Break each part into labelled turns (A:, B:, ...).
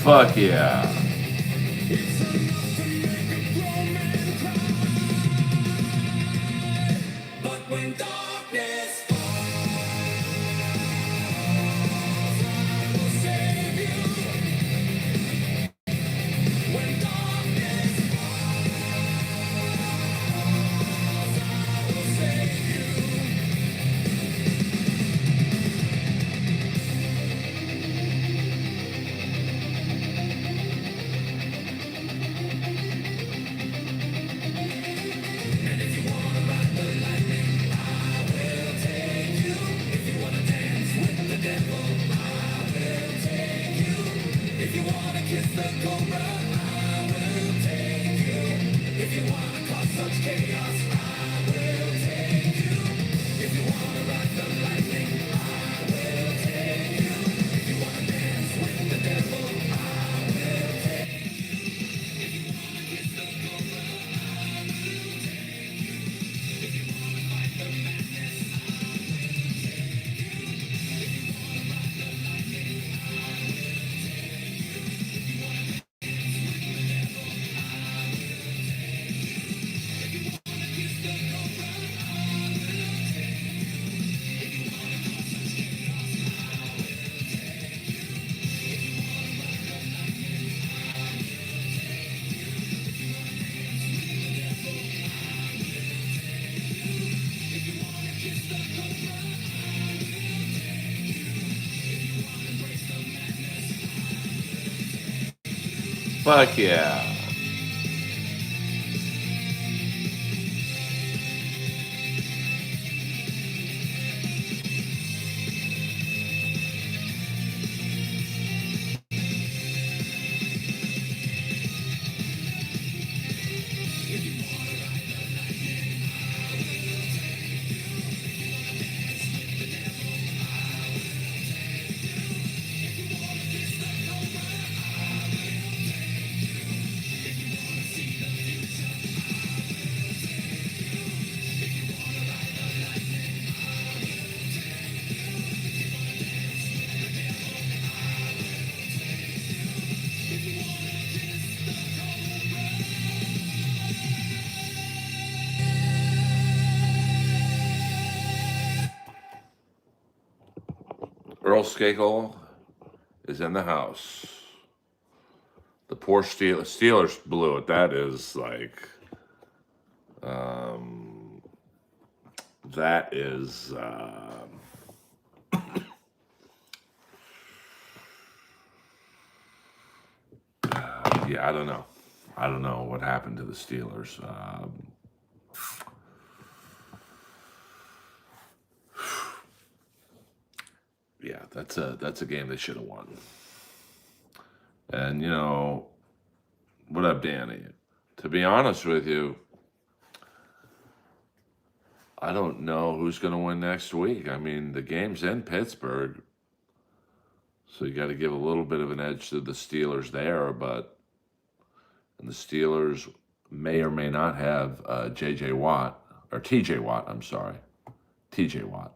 A: Fuck yeah. Fuck yeah. Earl Skakel is in the house. The poor Steelers blew it. That is like, um, that is, yeah, I don't know. I don't know what happened to the Steelers. Yeah, that's a game they should have won. And what up, Danny? To be honest with you, I don't know who's going to win next week. I mean, the game's in Pittsburgh, so you got to give a little bit of an edge to the Steelers there. And the Steelers may or may not have J.J. Watt or T.J. Watt. I'm sorry, T.J. Watt.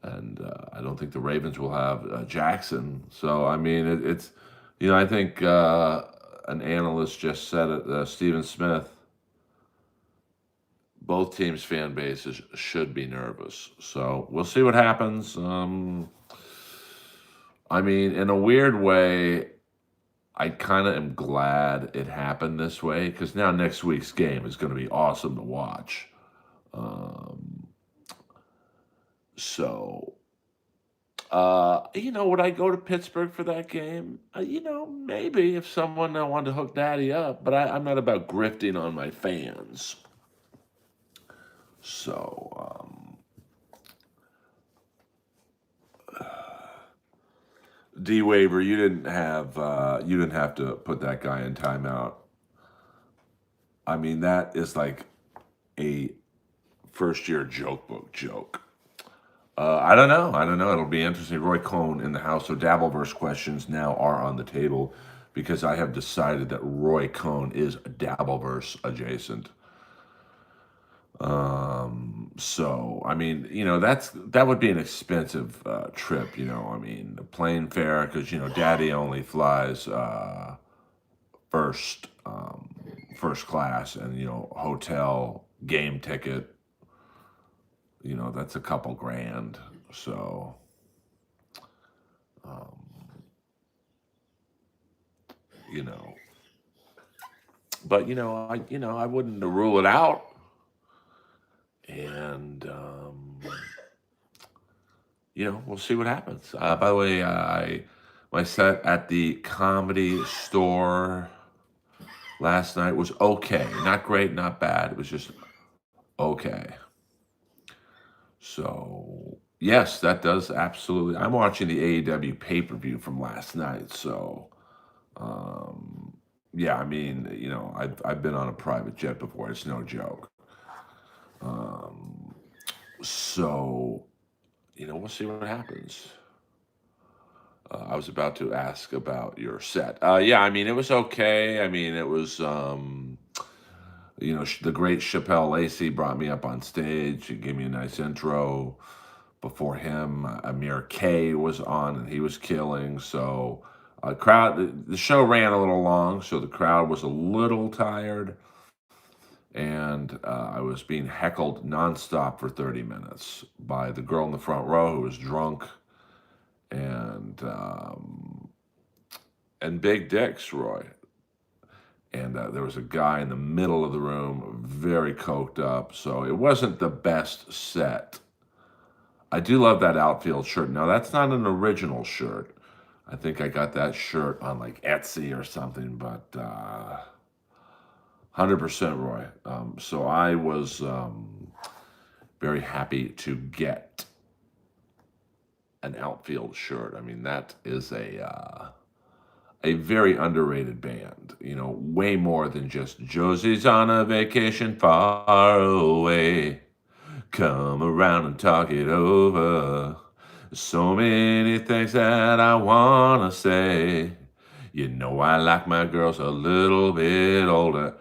A: And I don't think the Ravens will have Jackson. So I mean, it's I think an analyst just said it. Stephen Smith. Both teams' fan bases should be nervous. So we'll see what happens. I mean, in a weird way, I kind of am glad it happened this way because now next week's game is going to be awesome to watch. So, would I go to Pittsburgh for that game? Maybe if someone wanted to hook Daddy up, but I'm not about grifting on my fans. So, D waiver, you didn't have to put that guy in timeout. I mean, that is like a first year joke book joke. I don't know. It'll be interesting. Roy Cohn in the house. So Dabbleverse questions now are on the table because I have decided that Roy Cohn is Dabbleverse adjacent. So, I mean, that would be an expensive trip. I mean, the plane fare because Daddy only flies first first class, and hotel game ticket. That's a couple grand. So, um, you know, but I wouldn't rule it out, and we'll see what happens. By the way, my set at the Comedy Store last night was okay. Not great, not bad. It was just okay. So, yes, that does absolutely. I'm watching the AEW pay-per-view from last night. So, um, yeah, I mean, I've been on a private jet before. It's no joke. Um, so, we'll see what happens. I was about to ask about your set. Yeah, I mean, it was okay. I mean, it was, the great Chappelle Lacey brought me up on stage. He gave me a nice intro. Before him, Amir K was on, and he was killing. So, the show ran a little long, so the crowd was a little tired, and I was being heckled nonstop for 30 minutes by the girl in the front row who was drunk, and big dicks, Roy. And there was a guy in the middle of the room, very coked up. So it wasn't the best set. I do love that outfield shirt. Now, that's not an original shirt. I think I got that shirt on like Etsy or something, but 100% Roy. So I was very happy to get an outfield shirt. I mean, that is a very underrated band, way more than just Josie's on a vacation far away. Come around and talk it over. So many things that I want to say. I like my girls a little bit older.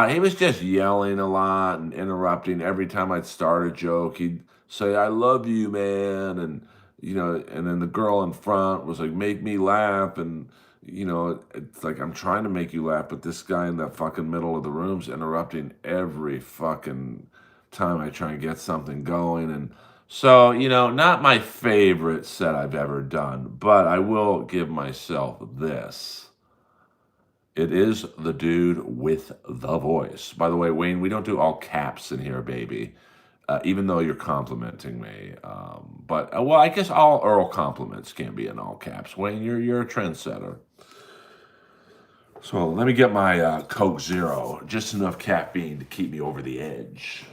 A: He was just yelling a lot and interrupting every time I'd start a joke. He'd say, "I love you, man," and then the girl in front was like, "Make me laugh," and it's like I'm trying to make you laugh, but this guy in the fucking middle of the room's interrupting every fucking time I try and get something going, and so not my favorite set I've ever done, but I will give myself this. It is the dude with the voice. By the way, Wayne, we don't do all caps in here, baby. Even though you're complimenting me, but well, I guess all Earl compliments can be in all caps. Wayne, you're a trendsetter. So let me get my Coke Zero, just enough caffeine to keep me over the edge.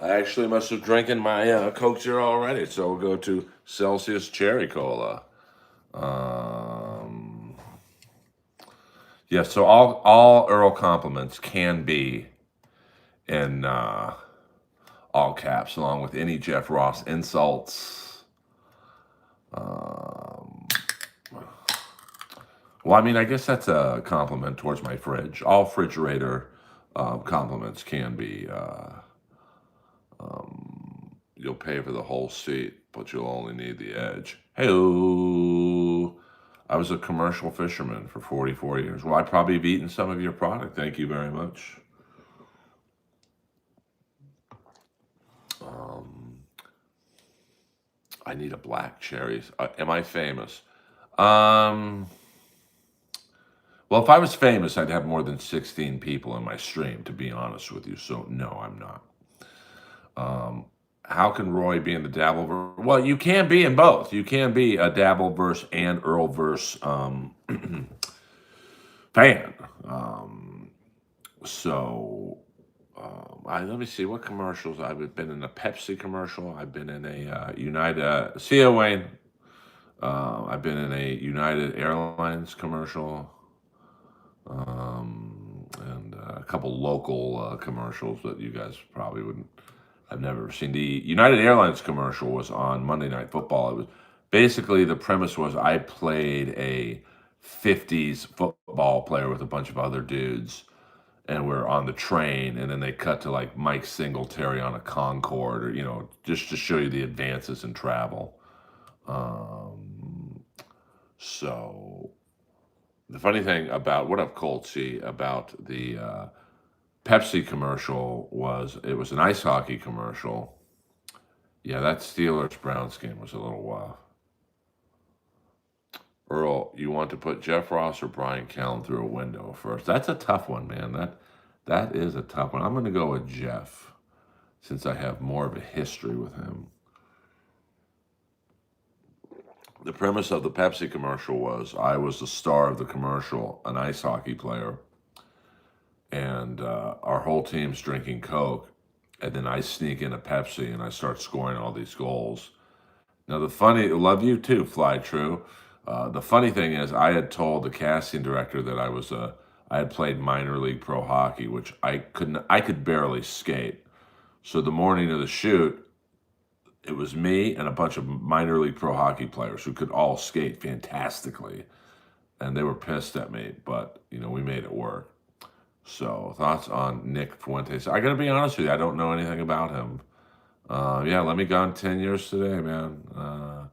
A: I actually must have drinking my Coke Zero already, so we'll go to Celsius Cherry Cola. Um, yeah, so all Earl compliments can be in all caps, along with any Jeff Ross insults. Um, well, I mean, I guess that's a compliment towards my fridge. All refrigerator compliments can be. You'll pay for the whole seat, but you'll only need the edge. Hey, I was a commercial fisherman for 44 years. Well, I probably have eaten some of your product. Thank you very much. I need a black cherries. Am I famous? Um, well, if I was famous, I'd have more than 16 people in my stream, to be honest with you. So, no, I'm not. Um, how can Roy be in the Dabbleverse? Well, you can be in both. You can be a Dabbleverse and Earlverse fan. So, let me see what commercials I've been in. A Pepsi commercial. I've been in a United. See you, Wayne. I've been in a United Airlines commercial. a couple local commercials that you guys probably wouldn't have never seen. The United Airlines commercial was on Monday Night Football. It was basically, the premise was I played a 50s football player with a bunch of other dudes, and we're on the train, and then they cut to like Mike Singletary on a Concorde, or just to show you the advances in travel. So the funny thing about what up, Colt C, about the Pepsi commercial was it was an ice hockey commercial. Yeah, that Steelers Browns game was a little Earl, you want to put Jeff Ross or Brian Callen through a window first? That's a tough one, man. That is a tough one. I'm going to go with Jeff since I have more of a history with him. The premise of the Pepsi commercial was I was the star of the commercial, an ice hockey player, and our whole team's drinking Coke, and then I sneak in a Pepsi and I start scoring all these goals. Now, love you too, Fly True. The funny thing is, I had told the casting director that I had played minor league pro hockey, which I could barely skate. So the morning of the shoot, it was me and a bunch of minor league pro hockey players who could all skate fantastically, and they were pissed at me, but we made it work. So thoughts on Nick Fuentes? I gotta be honest with you, I don't know anything about him. Yeah, let me gone 10 years today, man.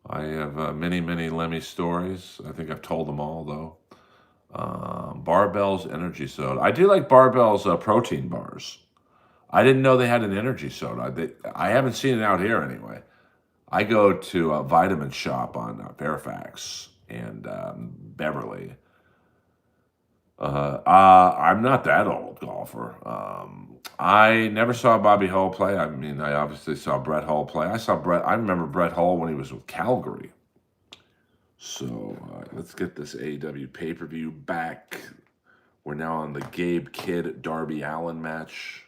A: I have many, many Lemmy stories. I think I've told them all, though. Barbell's energy soda. I do like Barbell's protein bars. I didn't know they had an energy soda. I haven't seen it out here anyway. I go to a Vitamin Shop on Fairfax and Beverly. I'm not that old golfer. I never saw Bobby Hull play. I mean, I obviously saw Brett Hull play. I remember Brett Hull when he was with Calgary. So let's get this AEW pay-per-view back. We're now on the Gabe Kidd Darby Allin match.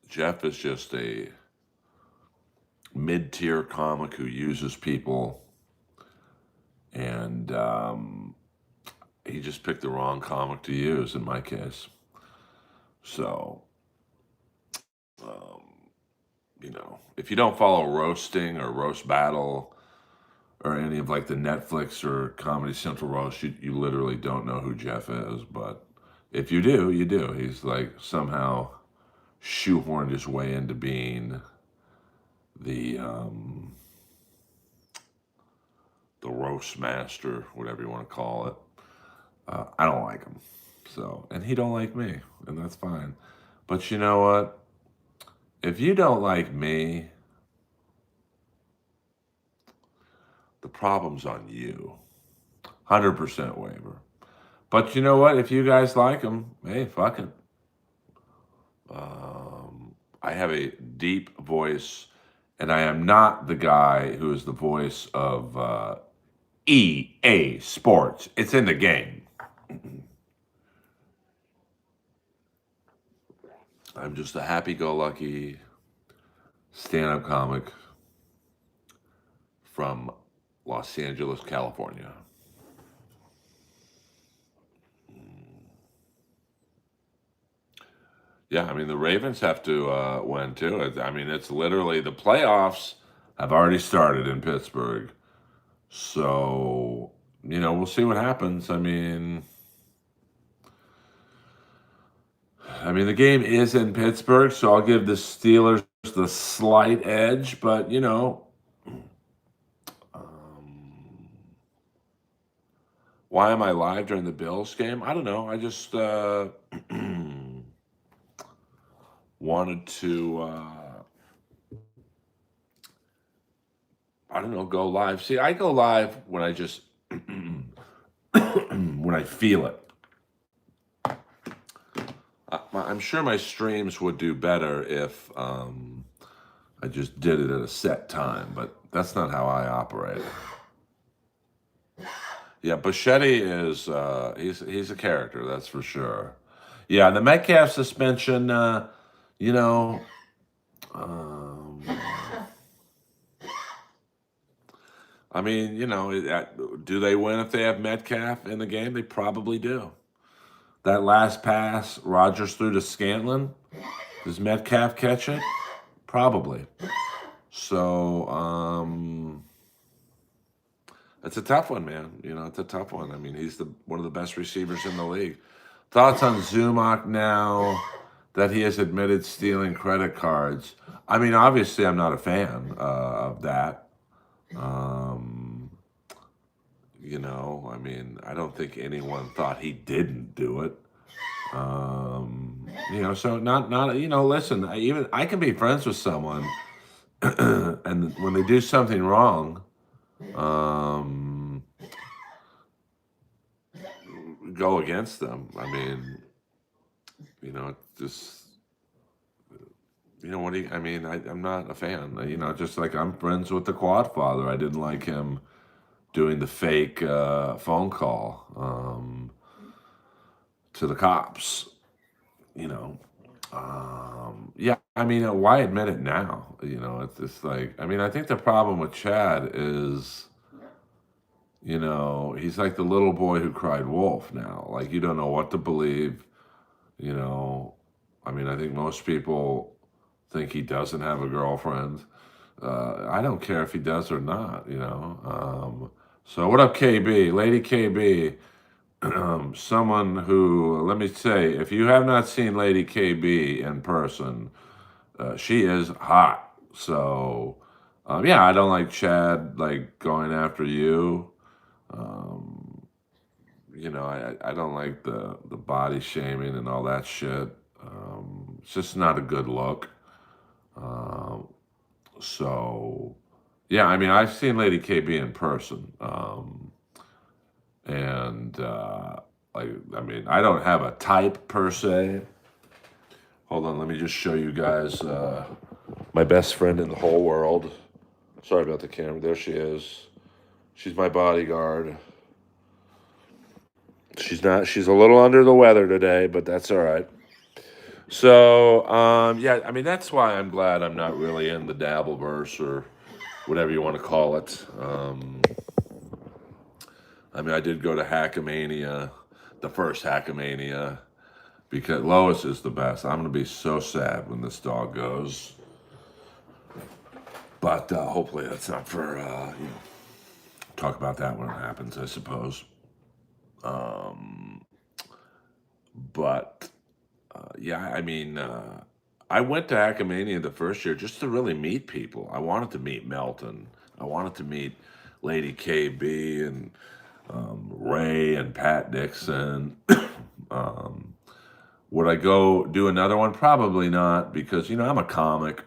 A: Jeff is just a mid-tier comic who uses people, and he just picked the wrong comic to use in my case. So, if you don't follow Roasting or Roast Battle or any of like the Netflix or Comedy Central roast, you literally don't know who Jeff is. But if you do, you do. He's like somehow shoehorned his way into being the roast master, whatever you want to call it. I don't like him, and he don't like me, and that's fine. But you know what? If you don't like me, the problem's on you. 100% waiver. But you know what? If you guys like him, hey, fuck it. I have a deep voice, and I am not the guy who is the voice of EA Sports. It's in the game. I'm just a happy-go-lucky stand-up comic from Los Angeles, California. Yeah, I mean, the Ravens have to win, too. I mean, it's literally the playoffs have already started in Pittsburgh. So, we'll see what happens. I mean, the game is in Pittsburgh, so I'll give the Steelers the slight edge, but, why am I live during the Bills game? I don't know. I just wanted to, go live. See, I go live when I just, when I feel it. I'm sure my streams would do better if I just did it at a set time, but that's not how I operate. Yeah, Bichetti is he's a character, that's for sure. Yeah, the Metcalf suspension, I mean, do they win if they have Metcalf in the game? They probably do. That last pass Rodgers threw to Scantlin, does Metcalf catch it? Probably. So, it's a tough one, man. It's a tough one. I mean, he's one of the best receivers in the league. Thoughts on Zumach now that he has admitted stealing credit cards? I mean, obviously, I'm not a fan of that. Um, I mean, I don't think anyone thought he didn't do it. So not listen, I can be friends with someone, and when they do something wrong, um, go against them. I mean, it's just what do you? I mean, I'm not a fan. Just like I'm friends with the Quad Father. I didn't like him doing the fake phone call to the cops. You know, yeah. I mean, why admit it now? It's just like I mean, I think the problem with Chad is, he's like the little boy who cried wolf now. Like you don't know what to believe. You know, I mean, I think most people think he doesn't have a girlfriend. I don't care if he does or not. So what up, KB? Lady KB, someone who, let me say, if you have not seen Lady KB in person, she is hot. So, yeah, I don't like Chad like going after you. Um, I don't like the body shaming and all that shit. It's just not a good look. Um, so, yeah, I mean, I've seen Lady KB in person, and like, I mean, I don't have a type per se. Hold on, let me just show you guys my best friend in the whole world. Sorry about the camera. There she is. She's my bodyguard. She's not. She's a little under the weather today, but that's all right. So, yeah, I mean, that's why I'm glad I'm not really in the Dabbleverse or whatever you want to call it. I mean, I did go to Hackamania, the first Hackamania, because Lois is the best. I'm going to be so sad when this dog goes. But hopefully that's not for, talk about that when it happens, I suppose. But yeah, I mean, I went to Hackamania the first year just to really meet people. I wanted to meet Melton. I wanted to meet Lady KB and Ray and Pat Dixon. um, would I go do another one? Probably not, because I'm a comic,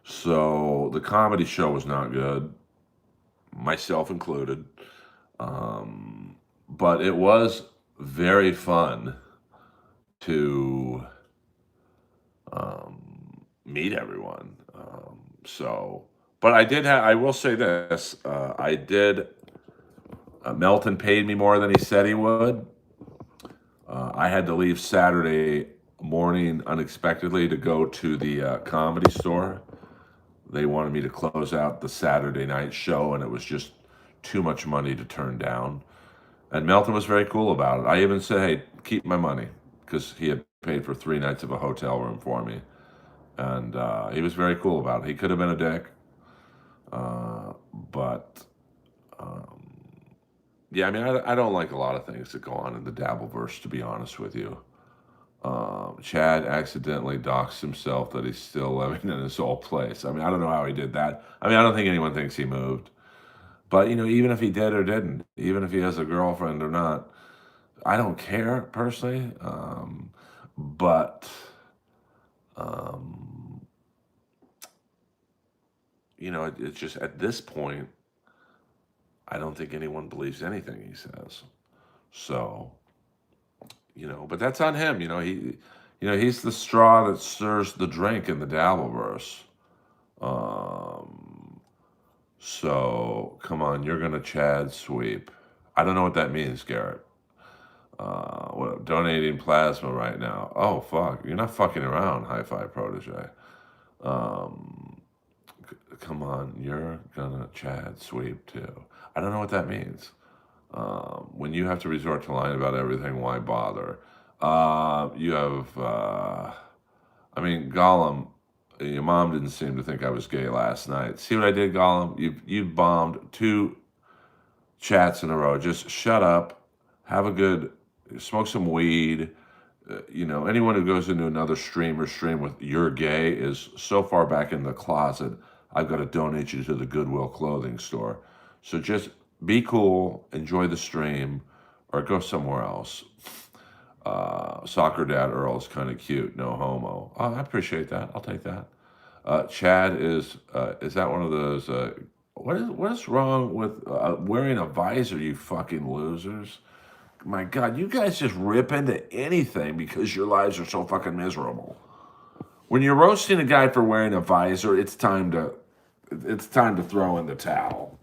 A: so the comedy show was not good, myself included. But it was very fun to meet everyone. But I did have. I will say this: I did. Melton paid me more than he said he would. I had to leave Saturday morning unexpectedly to go to the comedy store. They wanted me to close out the Saturday night show, and it was just too much money to turn down. And Melton was very cool about it. I even said, "Hey, keep my money," because he had paid for 3 nights of a hotel room for me, and he was very cool about it. He could have been a dick, but yeah, I mean, I don't like a lot of things that go on in the Dabbleverse, to be honest with you. Chad accidentally doxed himself that he's still living in his old place. I mean, I don't know how he did that. I mean, I don't think anyone thinks he moved. But, even if he did or didn't, even if he has a girlfriend or not, I don't care personally. But, um, it's just at this point, I don't think anyone believes anything he says. So, but that's on him. He's the straw that stirs the drink in the Dabbleverse. Um, so come on, you're gonna Chad sweep. I don't know what that means, Garrett. Donating plasma right now. Oh fuck, you're not fucking around, Hi-Fi Protege. Um, come on, you're gonna Chad sweep too. I don't know what that means. When you have to resort to lying about everything, why bother? You have, I mean, Gollum, your mom didn't seem to think I was gay last night. See what I did, Gollum? You bombed two chats in a row. Just shut up, have a good, smoke some weed. Anyone who goes into another stream or stream with "you're gay" is so far back in the closet. I've got to donate you to the Goodwill clothing store. So just be cool, enjoy the stream, or go somewhere else. Soccer dad Earl is kind of cute, no homo. Oh, I appreciate that. I'll take that. Chad is that one of those? What is wrong with wearing a visor? You fucking losers! My God, you guys just rip into anything because your lives are so fucking miserable. When you're roasting a guy for wearing a visor, it's time to throw in the towel.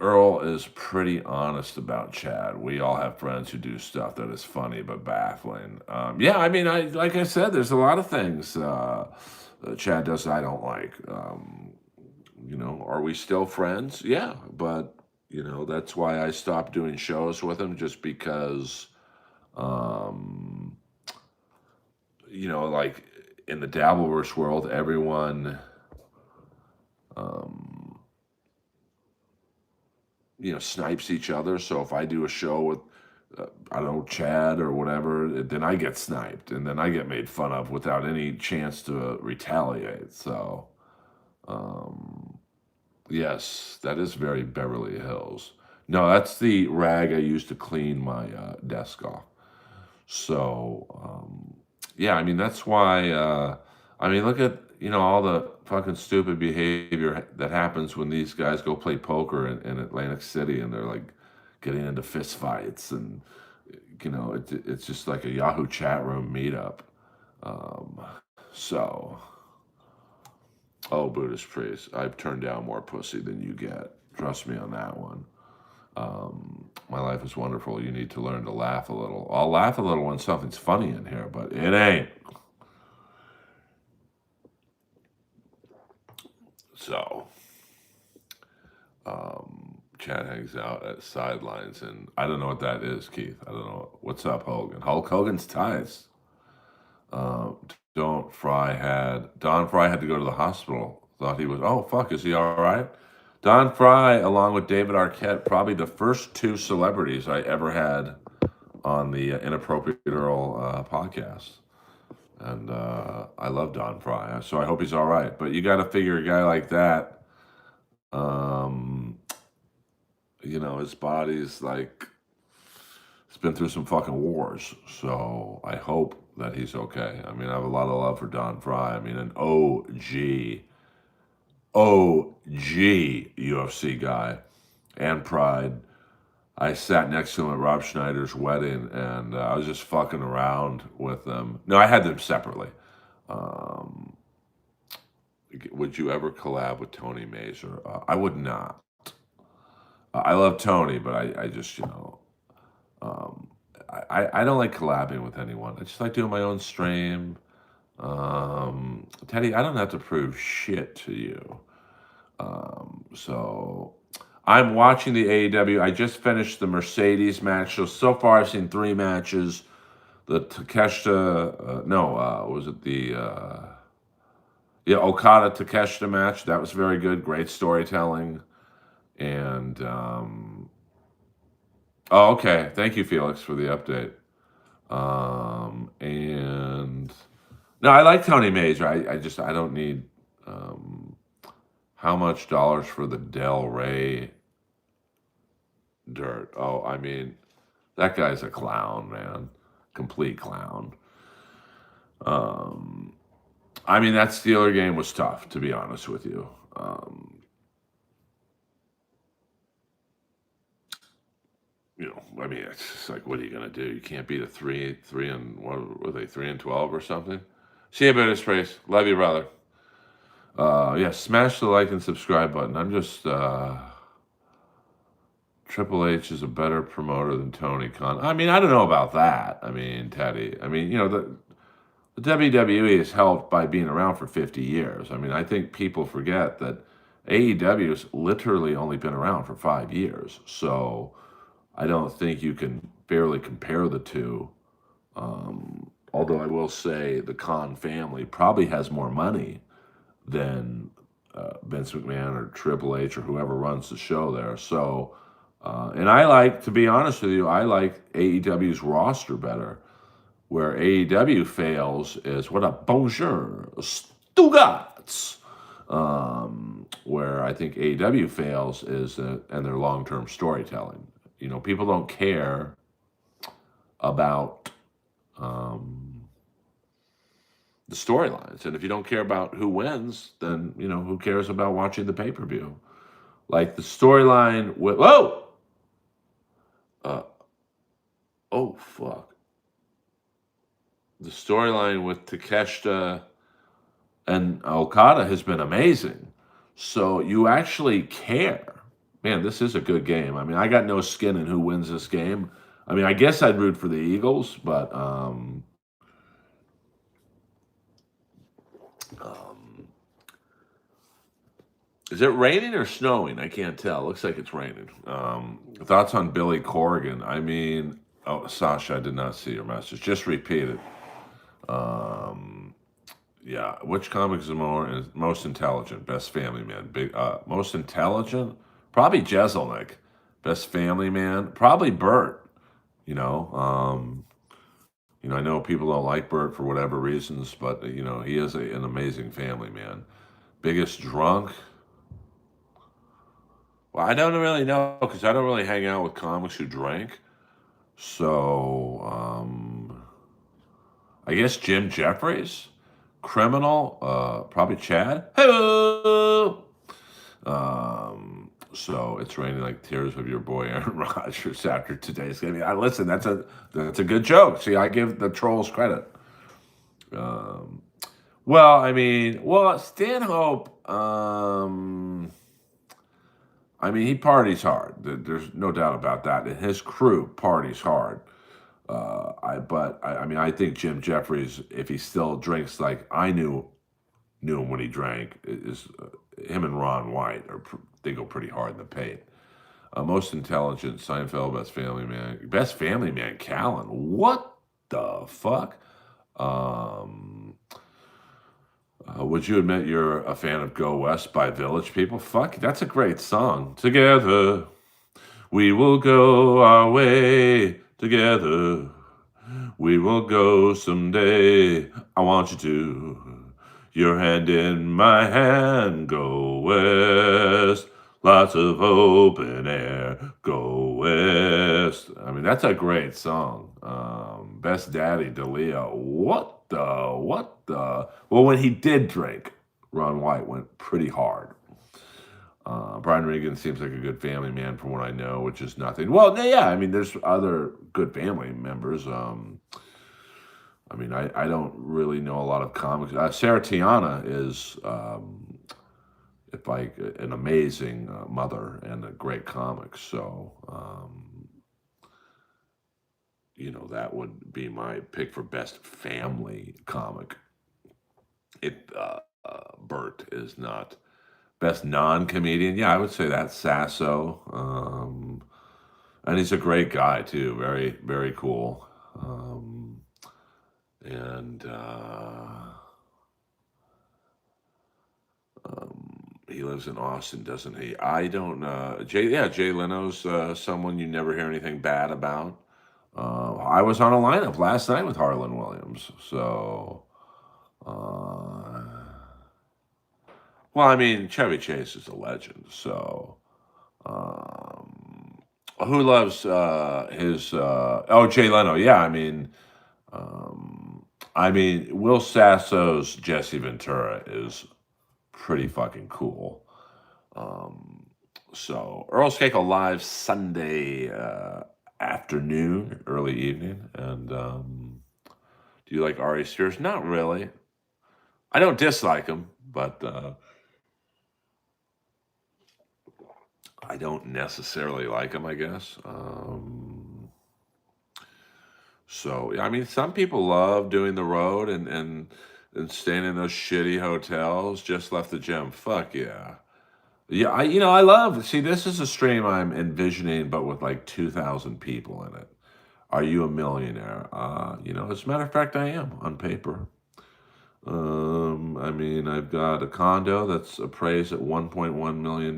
A: Earl is pretty honest about Chad. We all have friends who do stuff that is funny but baffling. Yeah, I mean, like I said, there's a lot of things Chad does that I don't like. Are we still friends? Yeah, but that's why I stopped doing shows with him, just because, um, like in the Dabbleverse world, everyone, um, snipes each other. So if I do a show with, I don't know, Chad or whatever, then I get sniped and then I get made fun of without any chance to retaliate. So, yes, that is very Beverly Hills. No, that's the rag I use to clean my desk off. So, yeah, I mean, that's why, I mean, look at, all the fucking stupid behavior that happens when these guys go play poker in Atlantic City and they're like getting into fist fights and, it's just like a Yahoo chat room meetup. Um, so, oh, Buddhist priest, I've turned down more pussy than you get. Trust me on that one. My life is wonderful. You need to learn to laugh a little. I'll laugh a little when something's funny in here, but it ain't. So, Chad hangs out at sidelines, and I don't know what that is, Keith. I don't know. What's up, Hogan? Hulk Hogan's ties. Don Fry had to go to the hospital. Thought he was. Oh fuck, is he all right? Don Fry, along with David Arquette, probably the first two celebrities I ever had on the Inappropriate Earl podcast. And I love Don Fry, so I hope he's all right. But you got to figure a guy like that, um, his body's like, it's been through some fucking wars. So I hope that he's okay. I mean, I have a lot of love for Don Fry. I mean, an OG UFC guy and Pride. I sat next to him at Rob Schneider's wedding, and I was just fucking around with them. No, I had them separately. Um, would you ever collab with Tony Mazer? I would not. I love Tony, but I just, um, I don't like collabing with anyone. I just like doing my own stream. Teddy, I don't have to prove shit to you. So I'm watching the AEW. I just finished the Mercedes match. So far I've seen three matches. The Takeshita, no, was it the Okada Takeshita match? That was very good. Great storytelling. And oh, okay. Thank you, Felix, for the update. And no, I like Tony Mazer. I don't need how much dollars for the Del Rey dirt. Oh, I mean, that guy's a clown, man. Complete clown. I mean, that Steeler game was tough, to be honest with you. I mean, it's just like, what are you gonna do? You can't beat a three and what were they 3-12 or something? See you, Buddhist priest. Love you, brother. Yeah, smash the like and subscribe button. I'm just Triple H is a better promoter than Tony Khan. I mean, I don't know about that. I mean, Teddy. I mean, the WWE is helped by being around for 50 years. I mean, I think people forget that AEW has literally only been around for 5 years. So I don't think you can barely compare the two. Although I will say the Khan family probably has more money than Vince McMahon or Triple H or whoever runs the show there. So, and I like, to be honest with you, I like AEW's roster better. Where AEW fails is what a bonjour, Stugats. Where I think AEW fails is in their long term storytelling. You know, people don't care about the storylines. And if you don't care about who wins, then, you know, who cares about watching the pay per view? Like the storyline with, whoa! Uh, oh, fuck. The storyline with Takeshita and Okada has been amazing. So you actually care. Man, this is a good game. I mean, I got no skin in who wins this game. I mean, I guess I'd root for the Eagles, but um, is it raining or snowing? I can't tell. Looks like it's raining. Thoughts on Billy Corgan? I mean, oh, Sasha, I did not see your message. Just repeat it. Um, yeah, which comic is most intelligent? Best Family Man. Most intelligent? Probably Jeselnik. Best Family Man? Probably Bert. You know, I know people don't like Bert for whatever reasons, but he is an amazing family man. Biggest drunk? Well, I don't really know because I don't really hang out with comics who drank. So, I guess Jim Jeffries, criminal, probably Chad. Hello. So it's raining like tears of your boy Aaron Rodgers after today's game. Listen, that's a good joke. See, I give the trolls credit. Um, Stanhope. I mean, he parties hard. There's no doubt about that. And his crew parties hard. I mean, I think Jim Jeffries, if he still drinks like I knew him when he drank, is him and Ron White they go pretty hard in the paint. Most intelligent Seinfeld, best family man, Callan. What the fuck? Um, would you admit you're a fan of Go West by Village People? Fuck, that's a great song. Together, we will go our way. Together, we will go someday. I want you to. Your hand in my hand, go west. Lots of open air, go west. I mean, that's a great song. Best Daddy, Dalia. What the? Well, when he did drink, Ron White went pretty hard. Brian Regan seems like a good family man from what I know, which is nothing. Well, yeah, I mean, there's other good family members. I mean, I don't really know a lot of comics. Sarah Tiana is, like an amazing mother and a great comic. So, that would be my pick for best family comic. If Bert is not best non-comedian, yeah, I would say that's Sasso. And he's a great guy too. Very, very cool. And he lives in Austin, doesn't he? I don't. Jay Leno's someone you never hear anything bad about. I was on a lineup last night with Harlan Williams, so. Well, I mean, Chevy Chase is a legend, so. Who loves his? Jay Leno. Yeah, I mean, Will Sasso's Jesse Ventura is pretty fucking cool. So Earl Skakel live Sunday afternoon, early evening, and do you like Ari Spears? Not really. I don't dislike him, but I don't necessarily like him. I guess. So, I mean, some people love doing the road and staying in those shitty hotels. Just left the gym. Fuck yeah. Yeah, I love see, this is a stream I'm envisioning, but with like 2,000 people in it. Are you a millionaire? As a matter of fact, I am on paper. I mean, I've got a condo that's appraised at $1.1 million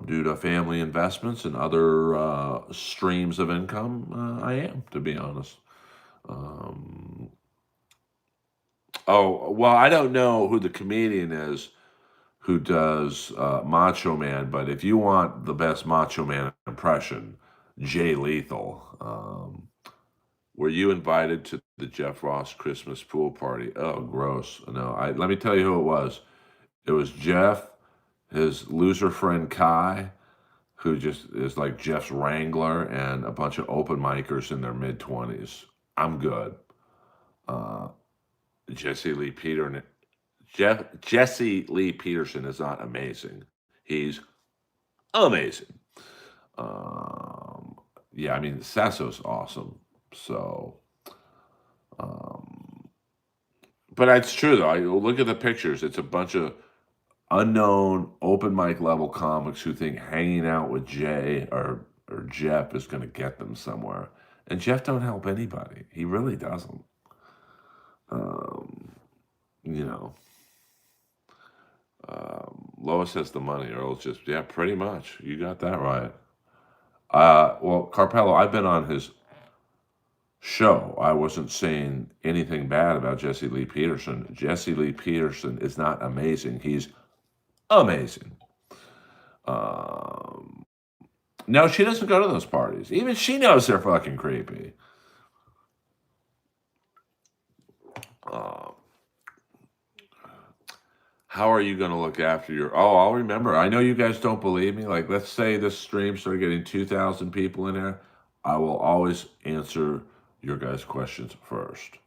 A: due to family investments and other streams of income. I am, to be honest. Um, oh, well, I don't know who the comedian is who does Macho Man, but if you want the best Macho Man impression, Jay Lethal. Were you invited to the Jeff Ross Christmas pool party? Oh, gross. No, let me tell you who it was. It was Jeff, his loser friend Kai, who just is like Jeff's wrangler, and a bunch of open micers in their mid 20s. I'm good. Uh, Jesse Lee Peterson. Jesse Lee Peterson is not amazing. He's amazing. Um, yeah, I mean Sasso's awesome. So, um, but it's true though. I look at the pictures. It's a bunch of unknown open mic level comics who think hanging out with Jay or Jeff is going to get them somewhere. And Jeff don't help anybody. He really doesn't. Um, you know, Lois has the money. Earl's just yeah, pretty much. You got that right. Well, Carpello, I've been on his show. I wasn't saying anything bad about Jesse Lee Peterson. Jesse Lee Peterson is not amazing. He's amazing. Um, no, she doesn't go to those parties. Even she knows they're fucking creepy. Uh, how are you going to look after your? Oh, I'll remember. I know you guys don't believe me. Like, let's say this stream started getting 2,000 people in there. I will always answer your guys' questions first.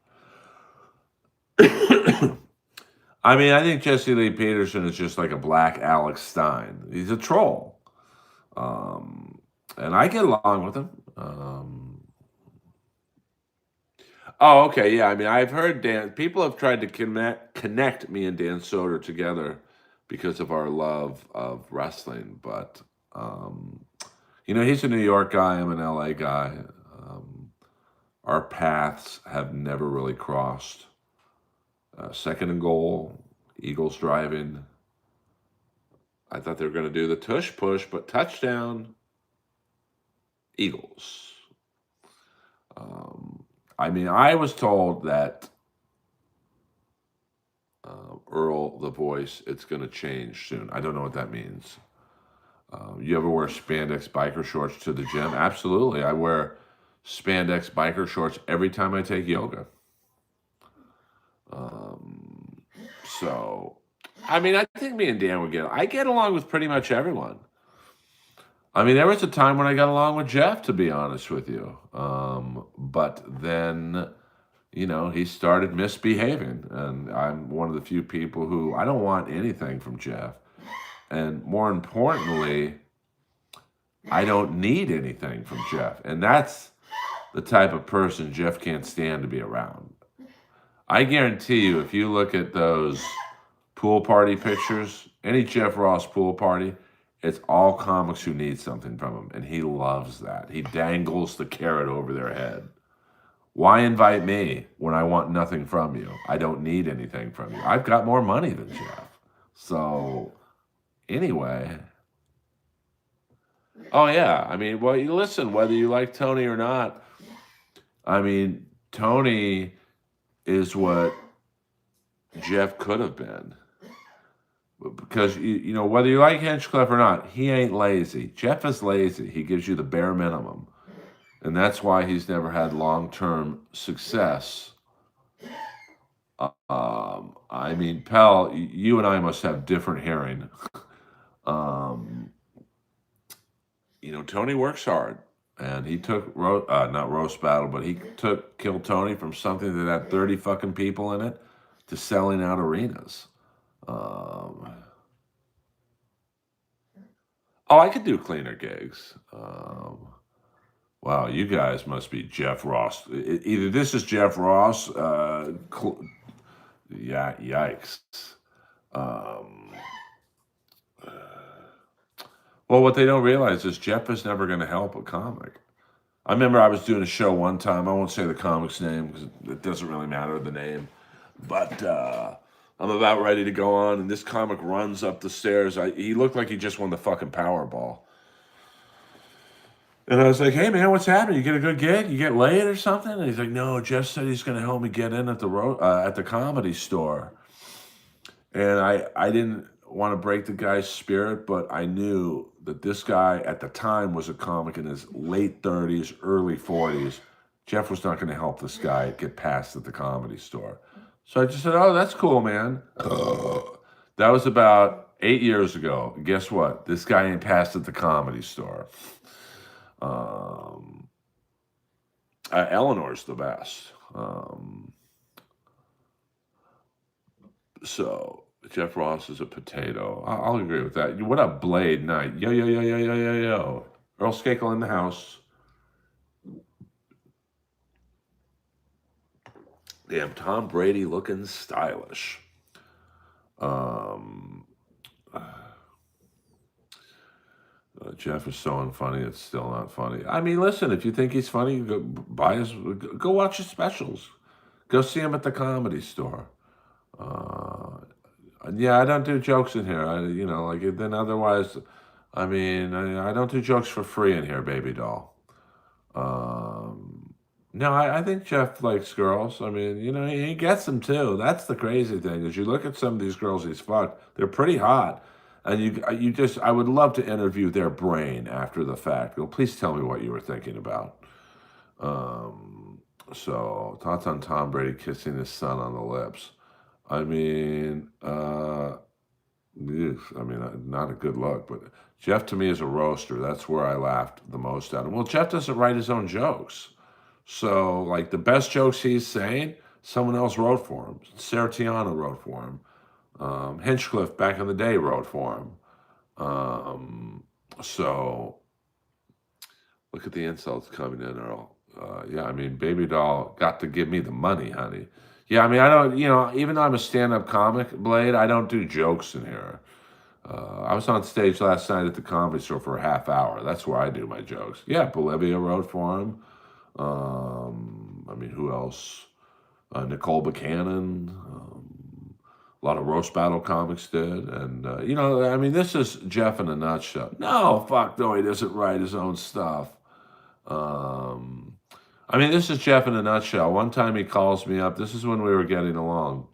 A: I mean, I think Jesse Lee Peterson is just like a black Alex Stein. He's a troll. Um, and I get along with him. Oh, okay, yeah. I mean, I've heard Dan. People have tried to connect me and Dan Soder together because of our love of wrestling. But um, he's a New York guy. I'm an LA guy. Um, our paths have never really crossed. Second and goal, Eagles driving. I thought they were going to do the tush push, but touchdown, Eagles. I mean, I was told that Earl, the voice, it's going to change soon. I don't know what that means. You ever wear spandex biker shorts to the gym? Absolutely. I wear spandex biker shorts every time I take yoga. Um, so, I mean, I think me and Dan would I get along with pretty much everyone. I mean, there was a time when I got along with Jeff, to be honest with you. But then, he started misbehaving. And I'm one of the few people who I don't want anything from Jeff. And more importantly, I don't need anything from Jeff. And that's the type of person Jeff can't stand to be around. I guarantee you, if you look at those pool party pictures, any Jeff Ross pool party, it's all comics who need something from him. And he loves that. He dangles the carrot over their head. Why invite me when I want nothing from you? I don't need anything from you. I've got more money than Jeff. So, anyway. Oh, yeah. I mean, well, you listen, whether you like Tony or not, I mean, Tony is what Jeff could have been. Because, whether you like Hinchcliffe or not, he ain't lazy. Jeff is lazy. He gives you the bare minimum. And that's why he's never had long-term success. I mean, Pell, you and I must have different hearing. Tony works hard. And he took, not roast battle, but he took Kill Tony from something that had 30 fucking people in it to selling out arenas. Oh, I could do cleaner gigs. Wow, you guys must be Jeff Ross. Either this is Jeff Ross. Yeah, yikes. Um, well, what they don't realize is Jeff is never going to help a comic. I remember I was doing a show one time. I won't say the comic's name because it doesn't really matter the name. But I'm about ready to go on, and this comic runs up the stairs. He looked like he just won the fucking Powerball. And I was like, "Hey man, what's happening? You get a good gig? You get laid or something?" And he's like, "No, Jeff said he's going to help me get in at at the comedy store." And I didn't want to break the guy's spirit, but I knew that this guy at the time was a comic in his late 30s, early 40s. Jeff was not going to help this guy get past at the comedy store. So I just said, "Oh, that's cool, man." That was about 8 years ago. Guess what? This guy ain't passed at the comedy store. Um, Eleanor's the best. So Jeff Ross is a potato. I'll agree with that. What a Blade night. Yo, yo, yo, yo, yo, yo, yo. Earl Skakel in the house. Damn, Tom Brady looking stylish. Jeff is so unfunny, it's still not funny. I mean, listen, if you think he's funny, go watch his specials. Go see him at the comedy store. Uh, yeah, I don't do jokes in here. Then otherwise, I mean, I don't do jokes for free in here, baby doll. No, I think Jeff likes girls. I mean, he gets them too. That's the crazy thing is you look at some of these girls he's fucked, they're pretty hot. And I would love to interview their brain after the fact. Go, please tell me what you were thinking about. Um, so thoughts on Tom Brady kissing his son on the lips. I mean, not a good look, but Jeff to me is a roaster. That's where I laughed the most at him. Well, Jeff doesn't write his own jokes. So, like, the best jokes he's saying, someone else wrote for him. Sarah Tiana wrote for him. Hinchcliffe back in the day wrote for him. So, look at the insults coming in, Earl. Yeah, I mean, Baby Doll got to give me the money, honey. Yeah, I mean, I don't, even though I'm a stand-up comic, Blade, I don't do jokes in here. I was on stage last night at the Comedy Store for a half hour. That's where I do my jokes. Yeah, Bolivia wrote for him. I mean, who else? Nicole Buchanan. A lot of roast battle comics did. And, I mean, this is Jeff in a nutshell. No, fuck, no, he doesn't write his own stuff. I mean, this is Jeff in a nutshell. One time he calls me up. This is when we were getting along.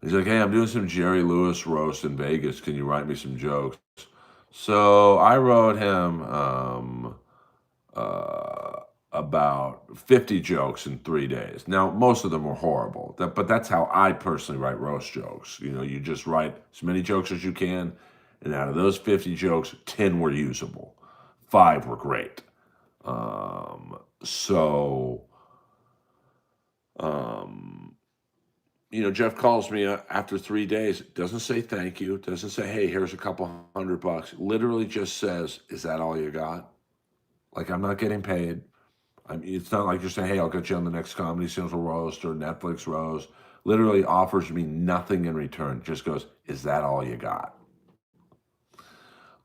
A: He's like, "Hey, I'm doing some Jerry Lewis roast in Vegas. Can you write me some jokes?" So I wrote him about 50 jokes in 3 days. Now, most of them were horrible, but that's how I personally write roast jokes. You just write as many jokes as you can, and out of those 50 jokes, 10 were usable. 5 were great. So, Jeff calls me after 3 days, doesn't say thank you, doesn't say, "Hey, here's a couple $100. Literally just says, "Is that all you got?" Like, I'm not getting paid. I mean, it's not like you're saying, "Hey, I'll get you on the next Comedy Central roast or Netflix roast." Literally offers me nothing in return. Just goes, "Is that all you got?"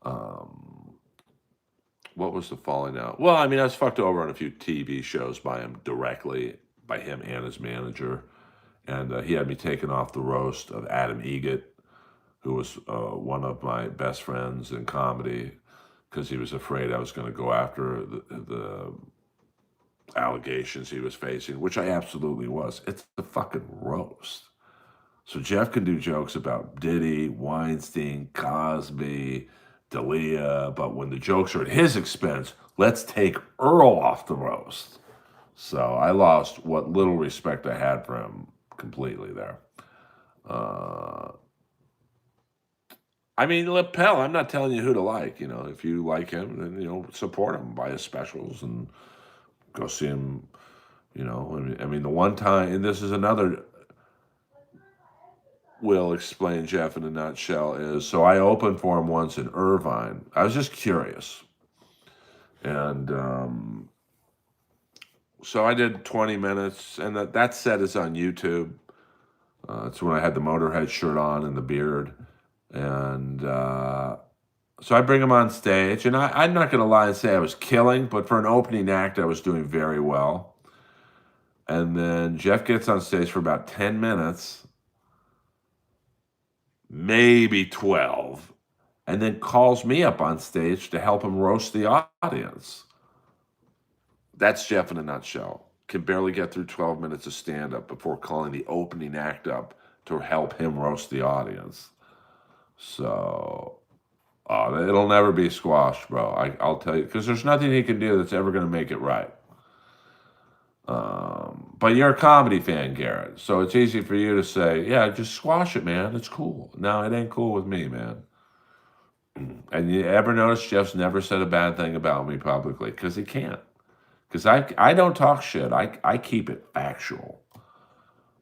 A: Um, what was the falling out? Well, I mean, I was fucked over on a few TV shows by him directly, by him and his manager. And he had me taken off the roast of Adam Egget, who was one of my best friends in comedy, because he was afraid I was going to go after the allegations he was facing, which I absolutely was. It's the fucking roast. So Jeff can do jokes about Diddy, Weinstein, Cosby, D'Elia, but when the jokes are at his expense, let's take Earl off the roast. So I lost what little respect I had for him completely there. I mean, Lapel, I'm not telling you who to like. If you like him, then, support him, buy his specials, and go see him. I mean, the one time, and this is another, will explain Jeff in a nutshell, is so I opened for him once in Irvine. I was just curious. And so I did 20 minutes, and that set is on YouTube. It's when I had the Motorhead shirt on and the beard. And so I bring him on stage, and I'm not going to lie and say I was killing, but for an opening act, I was doing very well. And then Jeff gets on stage for about 10 minutes, maybe 12, and then calls me up on stage to help him roast the audience. That's Jeff in a nutshell. Can barely get through 12 minutes of stand up before calling the opening act up to help him roast the audience. So it'll never be squashed, bro. I'll tell you, because there's nothing he can do that's ever going to make it right. But you're a comedy fan, Garrett, so it's easy for you to say, yeah, just squash it, man. It's cool. No, it ain't cool with me, man. And you ever notice Jeff's never said a bad thing about me publicly? Because he can't. Because I don't talk shit. I keep it factual.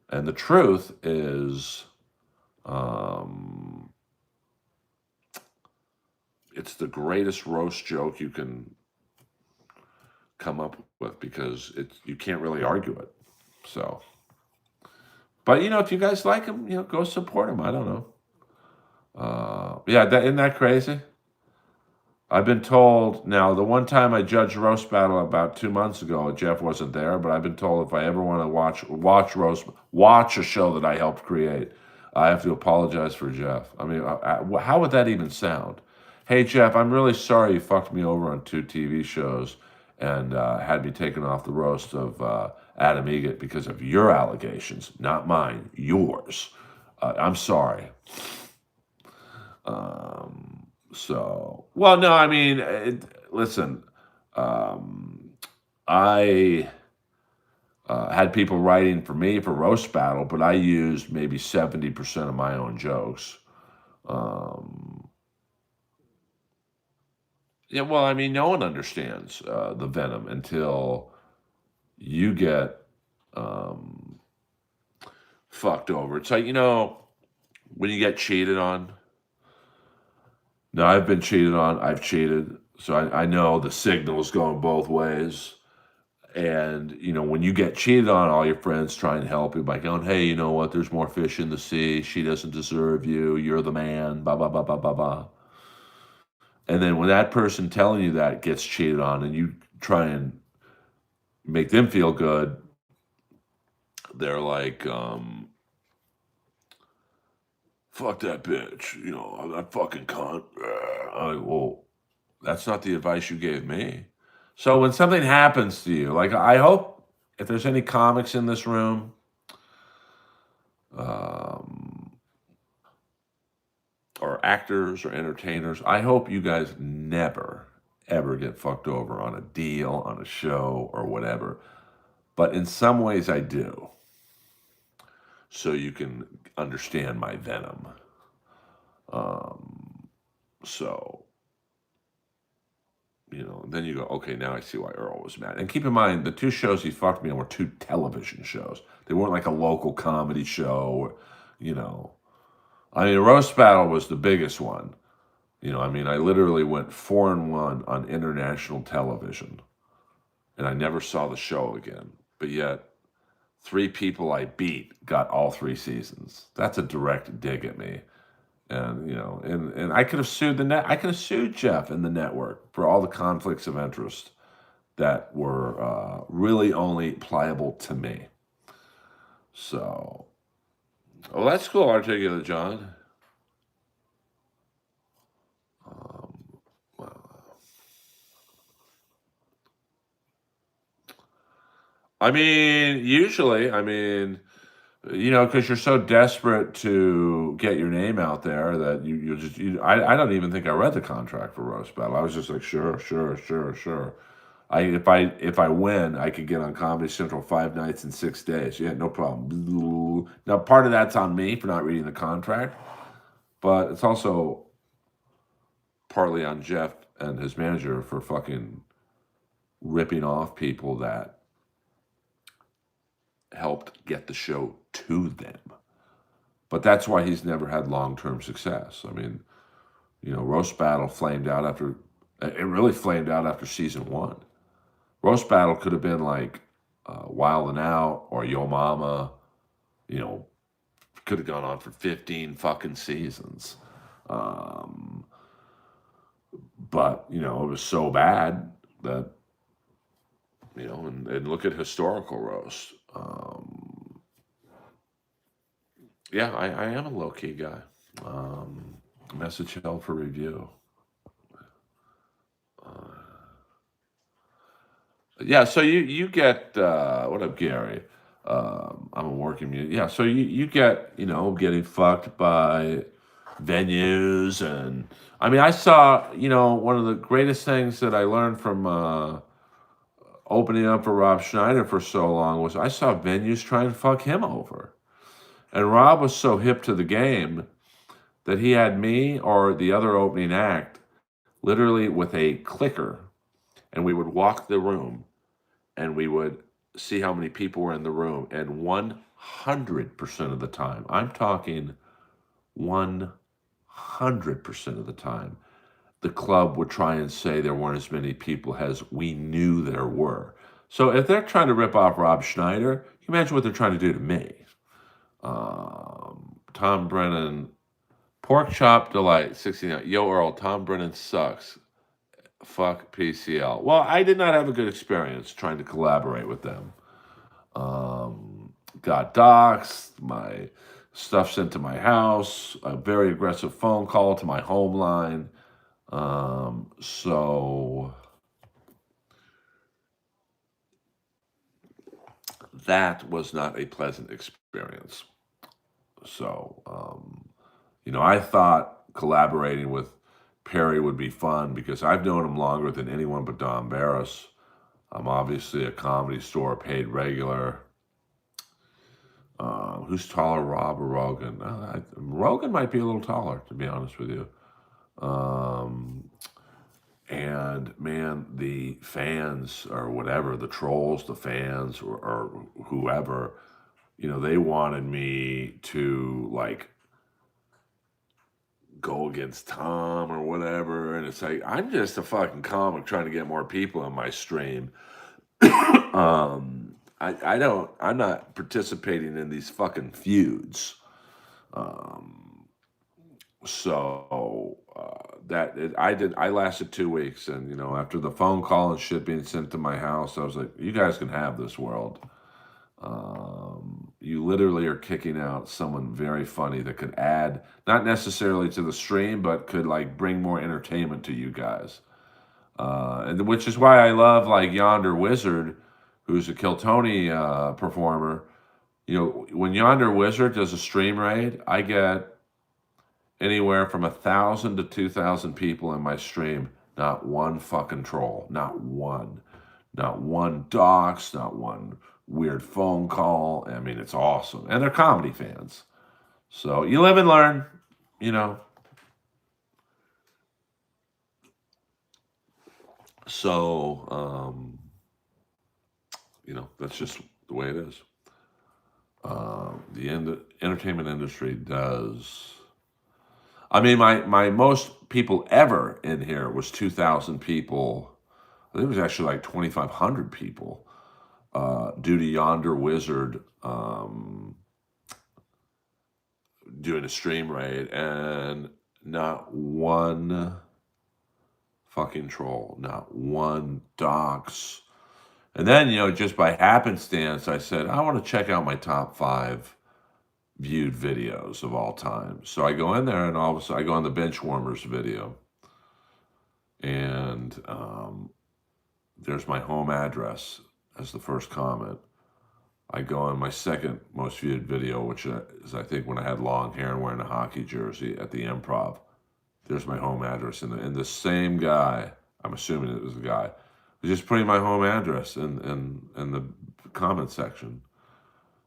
A: And the truth is, it's the greatest roast joke you can come up with, because you can't really argue it. So, but if you guys like him, go support him. I don't know. Yeah, isn't that crazy? I've been told now, the one time I judged Roast Battle about 2 months ago, Jeff wasn't there, but I've been told if I ever want to watch a show that I helped create, I have to apologize for Jeff. I mean, how would that even sound? Hey, Jeff, I'm really sorry you fucked me over on 2 TV shows and had me taken off the roast of Adam Egget because of your allegations, not mine, yours. I'm sorry. Well, no, I mean, listen, I had people writing for me for Roast Battle, but I used maybe 70% of my own jokes. Yeah, well, I mean, no one understands the venom until you get fucked over. It's like, when you get cheated on. Now, I've been cheated on. I've cheated. So I know the signal's going both ways. And, when you get cheated on, all your friends try and help you by going, hey, you know what? There's more fish in the sea. She doesn't deserve you. You're the man. Blah, blah, blah, blah, blah, blah. And then when that person telling you that gets cheated on and you try and make them feel good, they're like, fuck that bitch. That fucking cunt. I'm like, well, that's not the advice you gave me. So when something happens to you, like, I hope if there's any comics in this room, or actors or entertainers, I hope you guys never, ever get fucked over on a deal, on a show, or whatever. But in some ways I do. So you can understand my venom. So, then you go, okay, now I see why Earl was mad. And keep in mind, the 2 shows he fucked me on were 2 television shows. They weren't like a local comedy show, I mean, Roast Battle was the biggest one. I mean, I literally went 4-1 on international television. And I never saw the show again. But yet, 3 people I beat got all 3 seasons. That's a direct dig at me. And and I could have sued I could have sued Jeff and the network for all the conflicts of interest that were really only pliable to me. So, well, that's cool, Articulate John. I mean, usually, because you're so desperate to get your name out there that I don't even think I read the contract for Roast Battle. I was just like, sure, sure, sure, sure. If I win, I could get on Comedy Central 5 nights and 6 days. Yeah, no problem. Now, part of that's on me for not reading the contract, but it's also partly on Jeff and his manager for fucking ripping off people that helped get the show to them. But that's why he's never had long-term success. I mean, Roast Battle flamed out after It really flamed out after season 1. Roast Battle could have been like Wild and Out or Yo Mama. You know, could have gone on for 15 fucking seasons. Um, but, it was so bad that, and look at historical roast. Yeah, I am a low key guy. Message held for review. Yeah, so you get what up, Gary? I'm a working mute. Yeah, so you get getting fucked by venues, and I mean I saw one of the greatest things that I learned from opening up for Rob Schneider for so long was I saw venues trying to fuck him over, and Rob was so hip to the game that he had me or the other opening act literally with a clicker, and we would walk the room and we would see how many people were in the room. And 100% of the time, I'm talking 100% of the time, the club would try and say there weren't as many people as we knew there were. So if they're trying to rip off Rob Schneider, you imagine what they're trying to do to me. Tom Brennan, Pork Chop Delight, 69. Yo, Earl, Tom Brennan sucks. Fuck PCL. Well, I did not have a good experience trying to collaborate with them. Got doxxed, my stuff sent to my house, a very aggressive phone call to my home line. So that was not a pleasant experience. So, I thought collaborating with Perry would be fun because I've known him longer than anyone but Don Barris. I'm obviously a Comedy Store paid regular. Who's taller, Rob or Rogan? Rogan might be a little taller, to be honest with you. And man, the fans or whatever, the trolls, the fans or whoever, they wanted me to like go against Tom or whatever. And it's like, I'm just a fucking comic trying to get more people in my stream. I'm not participating in these fucking feuds. So I lasted 2 weeks, and after the phone call and shit being sent to my house, I was like, you guys can have this world. You literally are kicking out someone very funny that could add, not necessarily to the stream, but could like bring more entertainment to you guys. And which is why I love like Yonder Wizard, who's a Kill Tony performer. When Yonder Wizard does a stream raid, I get anywhere from 1,000 to 2,000 people in my stream. Not one fucking troll. Not one. Not one dox. Not one weird phone call. I mean, it's awesome. And they're comedy fans. So you live and learn, you know. So, that's just the way it is. The entertainment industry does. I mean, my most people ever in here was 2,000 people. I think it was actually like 2,500 people due to Yonder Wizard doing a stream raid, and not one fucking troll, not one dox. And then, just by happenstance, I said, I want to check out my top 5 viewed videos of all time. So I go in there, and all of a sudden I go on the bench warmers video, and there's my home address as the first comment. I go on my second most viewed video, which is I think when I had long hair and wearing a hockey jersey at the Improv. There's my home address, and the same guy, I'm assuming it was a guy, was just putting my home address in the comment section.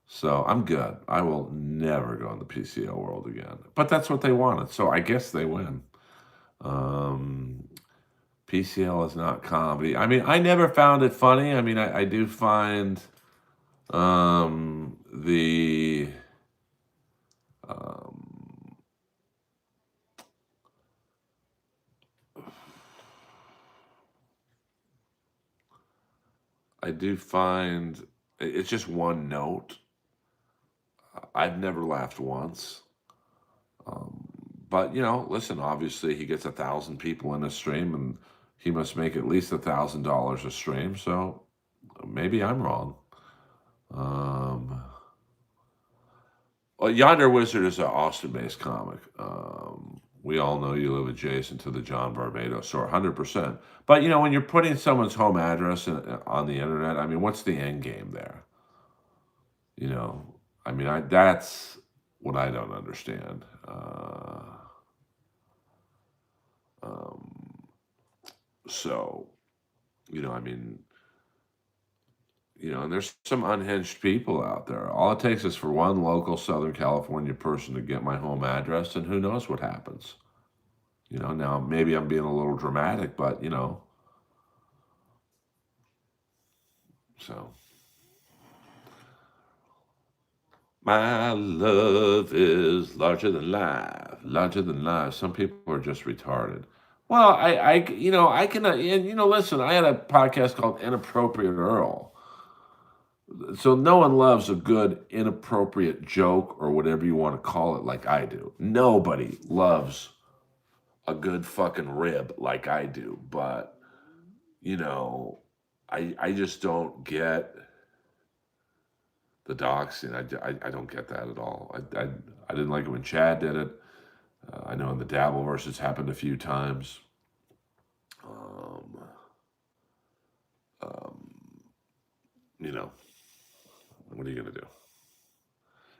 A: So I'm good. I will never go in the PCO world again. But that's what they wanted, so I guess they win. PCL is not comedy. I mean, I never found it funny. I mean, I do find the I do find it's just one note. I've never laughed once. Um, but listen. Obviously, he gets 1,000 people in a stream, and he must make at least $1,000 a stream. So maybe I'm wrong. Um, well, Yonder Wizard is an Austin-based comic. We all know you live adjacent to the John Barbados store, 100%. But when you're putting someone's home address on the internet, I mean, what's the end game there? You know, I mean, that's what I don't understand. Um, so, I mean, and there's some unhinged people out there. All it takes is for one local Southern California person to get my home address, and who knows what happens. Now maybe I'm being a little dramatic, but so my love is larger than life, larger than life. Some people are just retarded. Well, I can, and listen, I had a podcast called Inappropriate Earl. So no one loves a good inappropriate joke or whatever you want to call it like I do. Nobody loves a good fucking rib like I do. But, you know, I just don't get the doxing. I don't get that at all. I didn't like it when Chad did it. I know in the Dabbleverse it's happened a few times. Um, um, what are you going to do?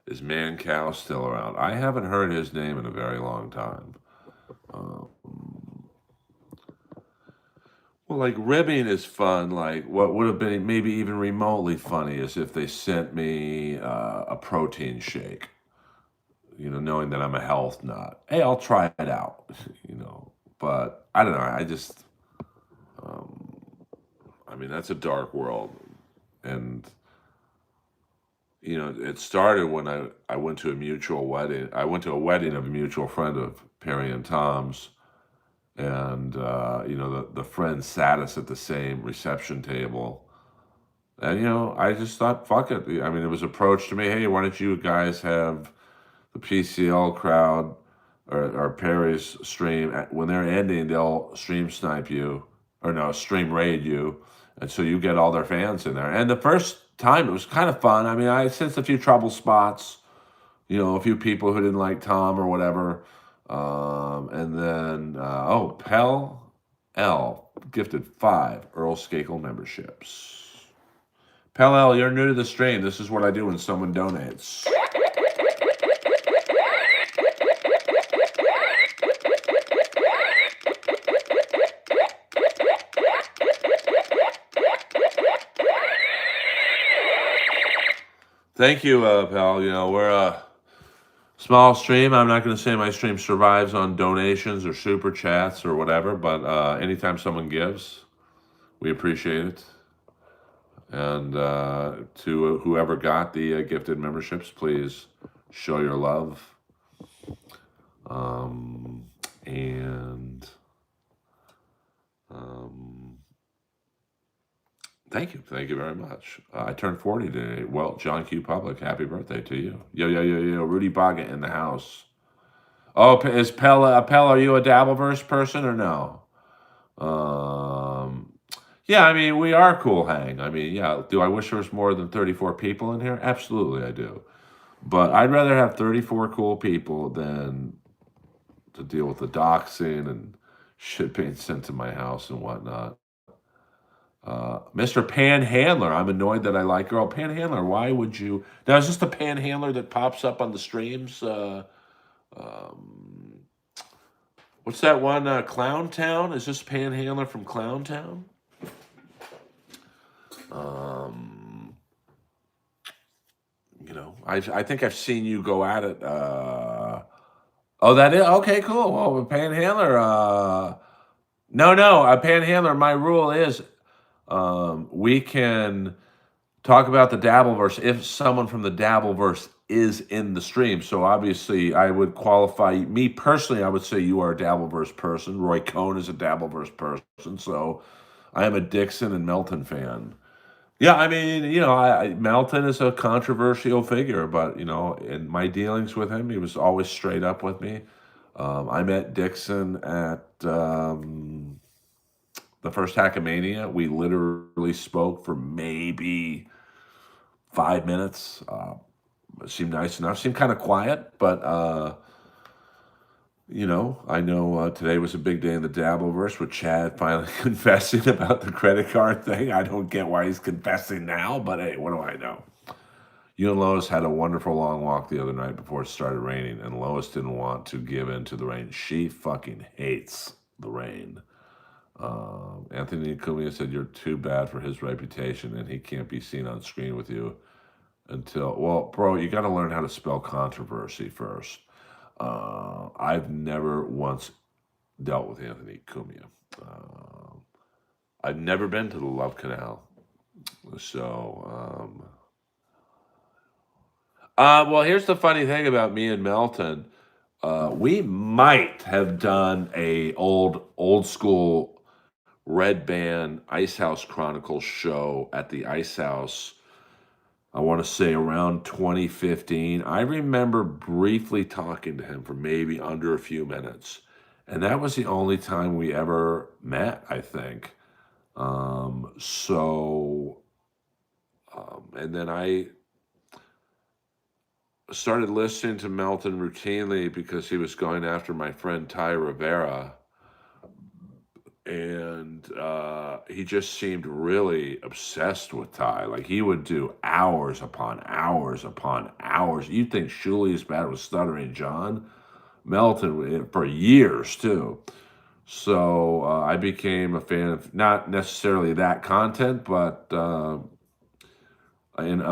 A: Is Man Cow still around? I haven't heard his name in a very long time. Um, well, like ribbing is fun. Like what would have been maybe even remotely funny is if they sent me a protein shake. Knowing that I'm a health nut. Hey, I'll try it out. But I don't know. Um, I mean, that's a dark world, and it started when I went to a mutual wedding. I went to a wedding of a mutual friend of Perry and Tom's, and the friend sat us at the same reception table, and I just thought, fuck it. I mean, it was approached to me, hey, why don't you guys have the PCL crowd or Perry's stream when they're ending, they'll stream snipe you or no stream raid you, and so you get all their fans in there. And the first time it was kind of fun. I mean, I sensed a few trouble spots, a few people who didn't like Tom or whatever. And then, Pell L gifted 5 Earl Skakel memberships. Pell L, you're new to the stream. This is what I do when someone donates. Thank you, pal. We're a small stream. I'm not going to say my stream survives on donations or super chats or whatever, but anytime someone gives, we appreciate it. And to whoever got the gifted memberships, please show your love. And thank you. Thank you very much. I turned 40 today. Well, John Q. Public, happy birthday to you. Yo. Rudy Boggett in the house. Oh, is Pell, are you a Dabbleverse person or no? Yeah, I mean, we are cool hang. I mean, yeah, do I wish there was more than 34 people in here? Absolutely, I do. But I'd rather have 34 cool people than to deal with the doxing and shit being sent to my house and whatnot. Mr. Panhandler, I'm annoyed that I like Earl. Panhandler, why would you? Now, is this the Panhandler that pops up on the streams? What's that one? Clown Town? Is this Panhandler from Clown Town? I think I've seen you go at it. Oh, that is okay. Cool. Well, Panhandler. No, Panhandler. My rule is, we can talk about the Dabbleverse if someone from the Dabbleverse is in the stream. So obviously, I would qualify me personally. I would say you are a Dabbleverse person. Roy Cohn is a Dabbleverse person. So I am a Dixon and Melton fan. Yeah, I mean, Melton is a controversial figure, but in my dealings with him, he was always straight up with me. I met Dixon at the first Hackmania. We literally spoke for maybe 5 minutes. It seemed nice enough. Seemed kind of quiet, but I know today was a big day in the Dabbleverse with Chad finally confessing about the credit card thing. I don't get why he's confessing now, but hey, what do I know? You and Lois had a wonderful long walk the other night before it started raining, and Lois didn't want to give in to the rain. She fucking hates the rain. Anthony Cumia said you're too bad for his reputation, and he can't be seen on screen with you well, bro, you got to learn how to spell controversy first. I've never once dealt with Anthony Cumia. Uh, I've never been to the Love Canal, so. Well, here's the funny thing about me and Melton. We might have done a old school Red Band Ice House Chronicles show at the Ice House. I want to say around 2015. I remember briefly talking to him for maybe under a few minutes. And that was the only time we ever met, I think. And then I started listening to Melton routinely because he was going after my friend Ty Rivera. And he just seemed really obsessed with Ty. Like he would do hours upon hours upon hours. You'd think Shuli's bad with Stuttering John. Melton for years too. So I became a fan of not necessarily that content, but of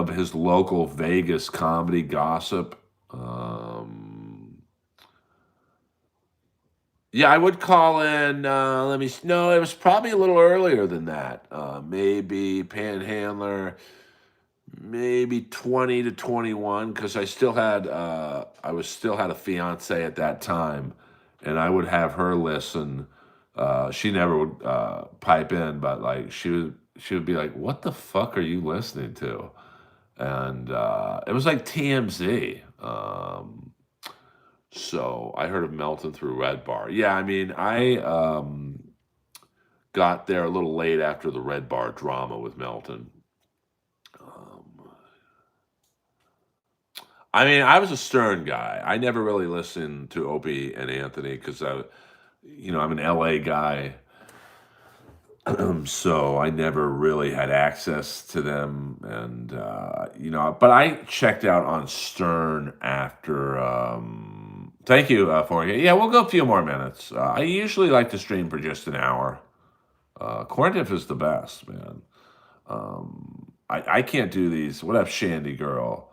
A: his local Vegas comedy gossip. Yeah, I would call in. No, it was probably a little earlier than that. Maybe Panhandler, maybe 20 to 21, because I was still had a fiance at that time, and I would have her listen. She never would pipe in, but like she would be like, "What the fuck are you listening to?" And it was like TMZ. So I heard of Melton through Red Bar. Yeah, I mean, I got there a little late after the Red Bar drama with Melton. Um, I mean, I was a Stern guy. I never really listened to Opie and Anthony because I'm an LA guy. So I never really had access to them, and but I checked out on Stern after. Thank you for it. Yeah, we'll go a few more minutes. I usually like to stream for just an hour. Quarantif is the best, man. I can't do these. What up, Shandy girl?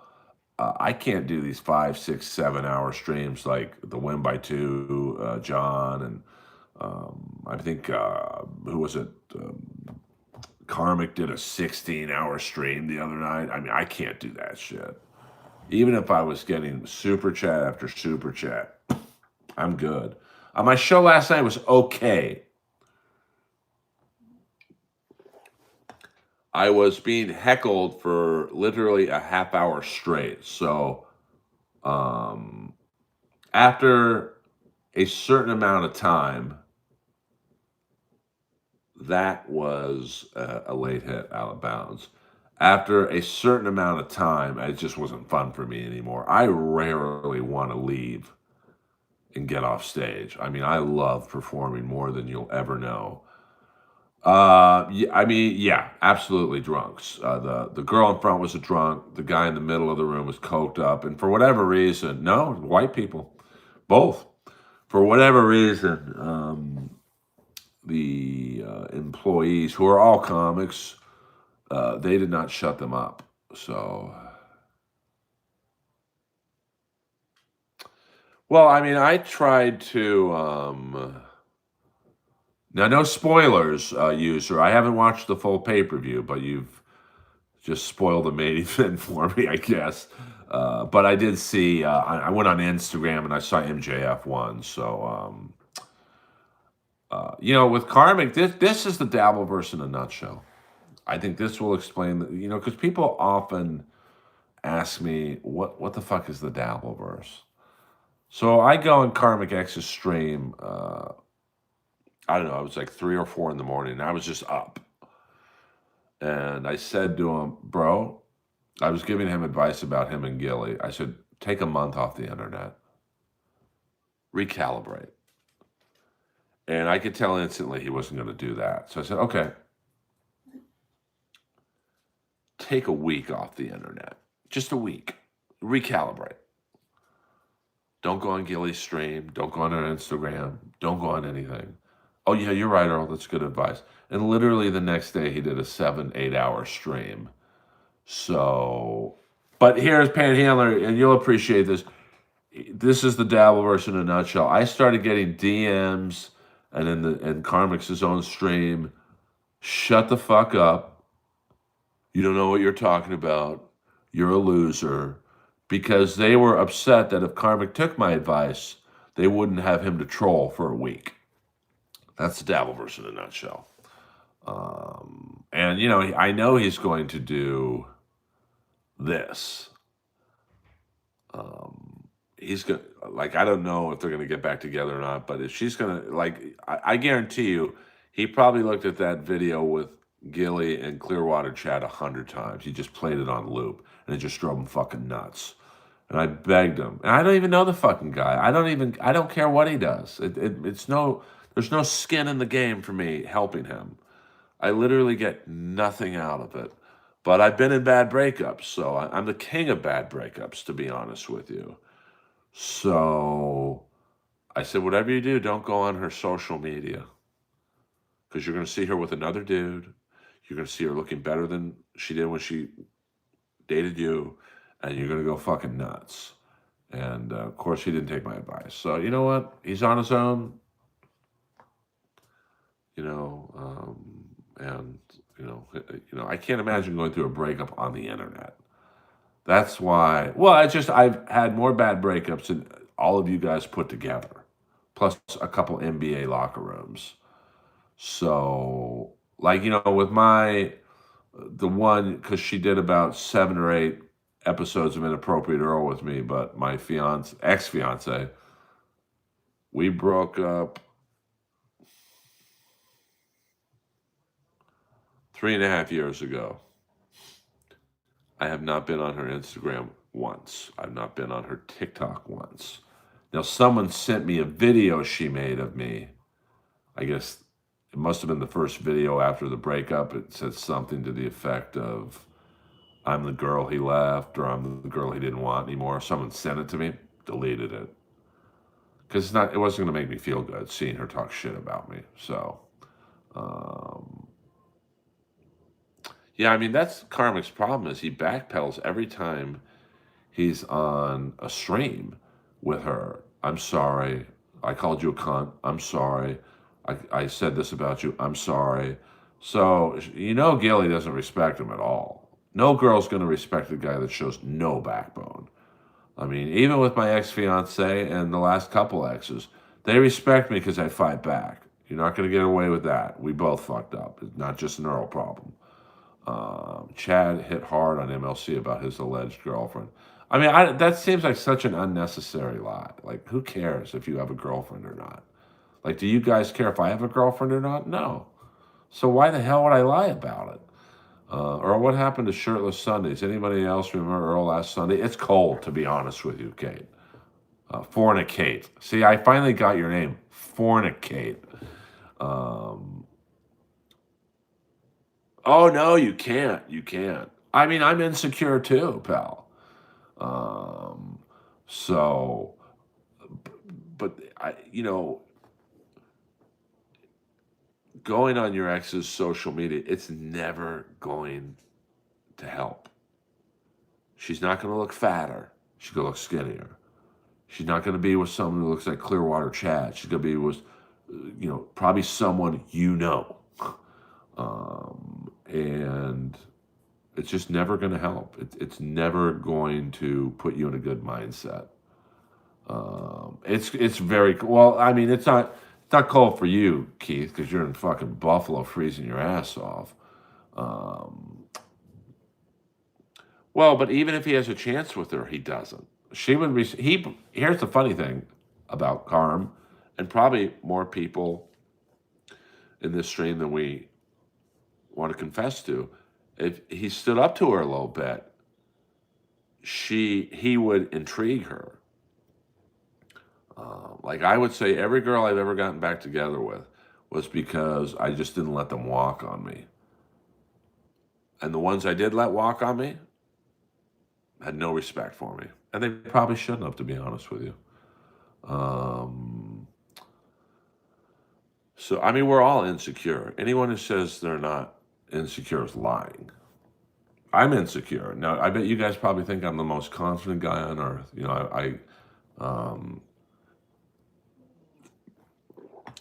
A: I can't do these 5, 6, 7 hour streams like the Win by Two, John, and I think who was it? Karmic did a 16-hour stream the other night. I mean, I can't do that shit. Even if I was getting super chat after super chat, I'm good. My show last night was okay. I was being heckled for literally a half hour straight. So, after a certain amount of time, that was a late hit out of bounds. After a certain amount of time, it just wasn't fun for me anymore. I rarely want to leave and get off stage. I mean, I love performing more than you'll ever know. Yeah, I mean, yeah, absolutely drunks. The girl in front was a drunk. The guy in the middle of the room was coked up, and for whatever reason, no, white people, both. For whatever reason, the employees, who are all comics, they did not shut them up. So, well, I mean, I tried to. Now, no spoilers, user. I haven't watched the full pay per view, but you've just spoiled the main event for me, I guess. But I did see. I went on Instagram and I saw MJF won. So, with Karmic, this is the Dabbleverse in a nutshell. I think this will explain, because people often ask me, what the fuck is the Dabbleverse? So I go on Karmic X's stream. I don't know. It was like 3 or 4 in the morning. And I was just up, and I said to him, "Bro," I was giving him advice about him and Gilly. I said, "Take a month off the internet, recalibrate." And I could tell instantly he wasn't going to do that. So I said, "Okay, take a week off the internet, just a week, recalibrate. Don't go on Gilly's stream. Don't go on her Instagram. Don't go on anything." "Oh, yeah, you're right, Earl. That's good advice." And literally the next day, he did a 7, 8 hour stream. So, but here's Panhandler, and you'll appreciate this. This is the Dabbleverse in a nutshell. I started getting DMs, and in Karmic's own stream, "Shut the fuck up. You don't know what you're talking about. You're a loser." Because they were upset that if Karmic took my advice, they wouldn't have him to troll for a week. That's the Dabbleverse in a nutshell. And, I know he's going to do this. He's going to, like, I don't know if they're going to get back together or not, but if she's going to, like, I guarantee you, he probably looked at that video with Gilly and Clearwater Chat 100 times. He just played it on loop, and it just drove him fucking nuts. And I begged him, and I don't even know the fucking guy. I don't care what he does. There's no skin in the game for me helping him. I literally get nothing out of it. But I've been in bad breakups, so I'm the king of bad breakups, to be honest with you. So I said, whatever you do, don't go on her social media, because you're going to see her with another dude. You're going to see her looking better than she did when she dated you, and you're going to go fucking nuts. And of course, he didn't take my advice. So you know what? He's on his own. And I can't imagine going through a breakup on the internet. That's why. Well, I've had more bad breakups than all of you guys put together, plus a couple NBA locker rooms. So, like, with the one, because she did about 7 or 8 episodes of Inappropriate Earl with me, but my ex-fiance, we broke up 3.5 years ago. I have not been on her Instagram once. I've not been on her TikTok once. Now, someone sent me a video she made of me. I guess it must have been the first video after the breakup. It said something to the effect of, "I'm the girl he left," or "I'm the girl he didn't want anymore." Someone sent it to me, deleted it. Because it wasn't going to make me feel good seeing her talk shit about me. So, yeah, I mean, that's Karmic's problem, is he backpedals every time he's on a stream with her. "I'm sorry. I called you a cunt. I'm sorry. I said this about you. I'm sorry." So, Gilly doesn't respect him at all. No girl's going to respect a guy that shows no backbone. I mean, even with my ex-fiance and the last couple exes, they respect me because I fight back. You're not going to get away with that. We both fucked up. It's not just an Earl problem. Chad hit hard on MLC about his alleged girlfriend. I mean, that seems like such an unnecessary lie. Like, who cares if you have a girlfriend or not? Like, do you guys care if I have a girlfriend or not? No. So why the hell would I lie about it? Or what happened to shirtless Sundays? Anybody else remember Earl last Sunday? It's cold, to be honest with you, Kate. Fornicate. See, I finally got your name. Fornicate. Oh, no, you can't. You can't. I mean, I'm insecure too, pal. So, but going on your ex's social media, it's never going to help. She's not going to look fatter. She's going to look skinnier. She's not going to be with someone who looks like Clearwater Chad. She's going to be with, probably someone and it's just never going to help. It's never going to put you in a good mindset. It's very well. I mean, it's not cold for you, Keith, because you're in fucking Buffalo freezing your ass off. Um, well, but even if he has a chance with her, he doesn't. She would be. He. Here's the funny thing about Carm, and probably more people in this stream than we want to confess to. If he stood up to her a little bit, he would intrigue her. Like I would say, every girl I've ever gotten back together with was because I just didn't let them walk on me, and the ones I did let walk on me had no respect for me, and they probably shouldn't have, to be honest with you. Um, so I mean, we're all insecure. Anyone who says they're not insecure is lying. I'm insecure. Now, I bet you guys probably think I'm the most confident guy on earth. You know, I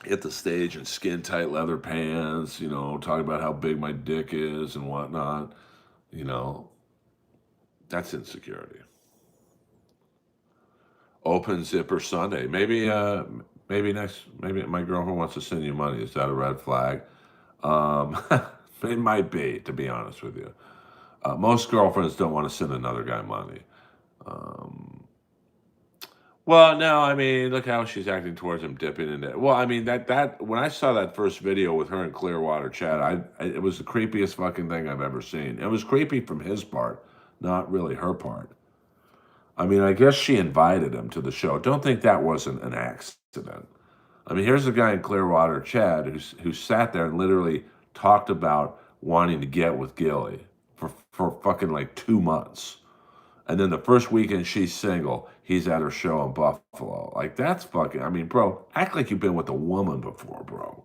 A: hit the stage in skin tight leather pants, you know, talk about how big my dick is and whatnot. You know, that's insecurity. Open zipper Sunday. Maybe my girlfriend wants to send you money. Is that a red flag? Um, it might be, to be honest with you. Most girlfriends don't want to send another guy money. Um, well, no, I mean, look how she's acting towards him, dipping into. Well, I mean that when I saw that first video with her in Clearwater Chat, it was the creepiest fucking thing I've ever seen. It was creepy from his part, not really her part. I mean, I guess she invited him to the show. Don't think that wasn't an accident. I mean, here's a guy in Clearwater Chad who sat there and literally talked about wanting to get with Gilly for fucking like 2 months. And then the first weekend she's single, he's at her show in Buffalo. Like, that's fucking, I mean, bro, act like you've been with a woman before, bro.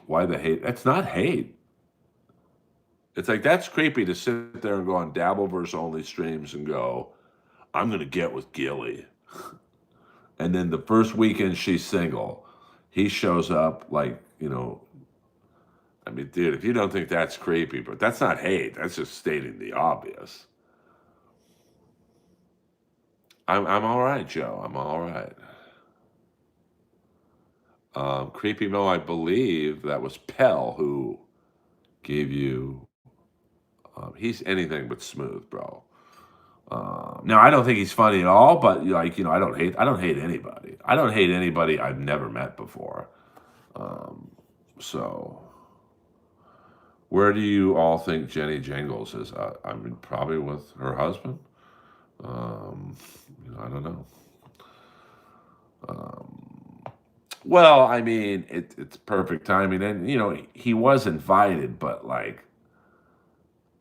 A: Why the hate? That's not hate. It's like, that's creepy to sit there and go on Dabbleverse only streams and go, I'm going to get with Gilly. And then the first weekend she's single, he shows up like, you know, I mean, dude, if you don't think that's creepy, but that's not hate, that's just stating the obvious. I'm all right, Joe. I'm all right. Creepy Mo, I believe that was Pell who gave you. He's anything but smooth, bro. Now I don't think he's funny at all, but like, you know, I don't hate anybody. I don't hate anybody I've never met before. So, where do you all think Jenny Jingles is? I mean, probably with her husband. You know, I don't know. Well, I mean, it's perfect timing, and you know, he was invited, but like,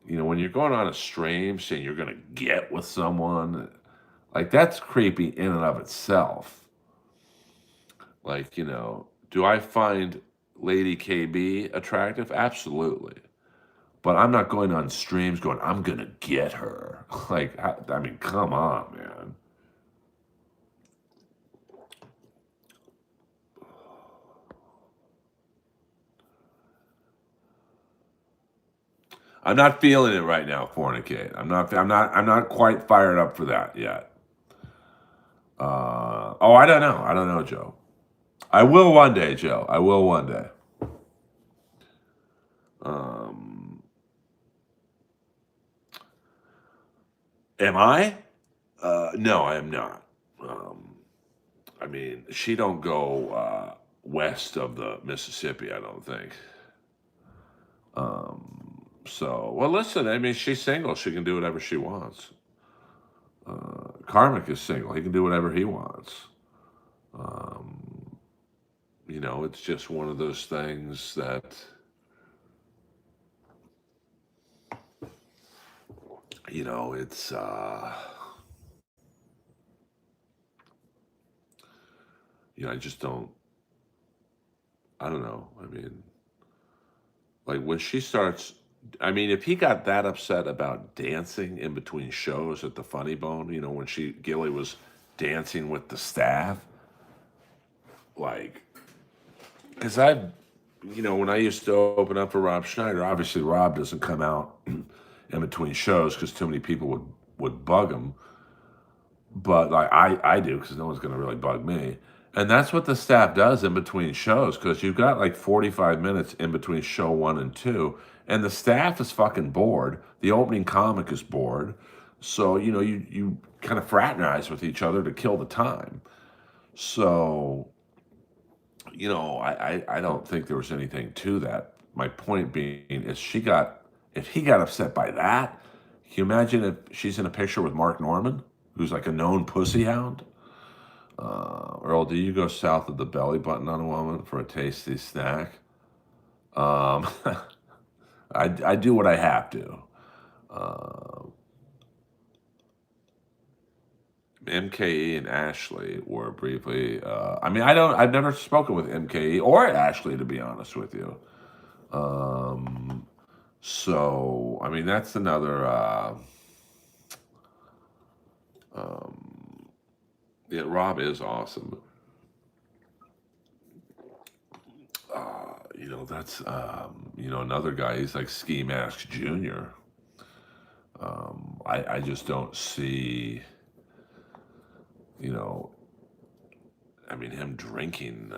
A: you know, when you're going on a stream saying you're gonna get with someone, like that's creepy in and of itself. Like, you know, do I find Lady KB attractive? Absolutely. But I'm not going on streams going, I'm gonna get her. Like, I mean, come on, man. I'm not feeling it right now, fornicate. I'm not quite fired up for that yet. Oh, I don't know. I don't know, Joe. I will one day, Joe. I will one day. Um, am I? No, I am not. I mean, she don't go west of the Mississippi, I don't think. So, well, listen, I mean, she's single. She can do whatever she wants. Karmic is single. He can do whatever he wants. You know, it's just one of those things that, you know, it's, you know, I don't know. I mean, like when she starts, I mean, if he got that upset about dancing in between shows at the Funny Bone, you know, when Gilly was dancing with the staff, like, because you know, when I used to open up for Rob Schneider, obviously Rob doesn't come out in between shows because too many people would bug him. But like I do because no one's gonna really bug me. And that's what the staff does in between shows because you've got like 45 minutes in between show one and two, and the staff is fucking bored. The opening comic is bored. So, you kind of fraternize with each other to kill the time. So, I don't think there was anything to that. My point being is if he got upset by that, can you imagine if she's in a picture with Mark Norman, who's like a known pussy hound? Earl, do you go south of the belly button on a woman for a tasty snack? Um, I do what I have to. Uh, MKE and Ashley were briefly. I've never spoken with MKE or Ashley, to be honest with you. Um, so, that's another. Yeah, Rob is awesome. That's another guy. He's like Ski Mask Jr. I just don't see, you know, him drinking.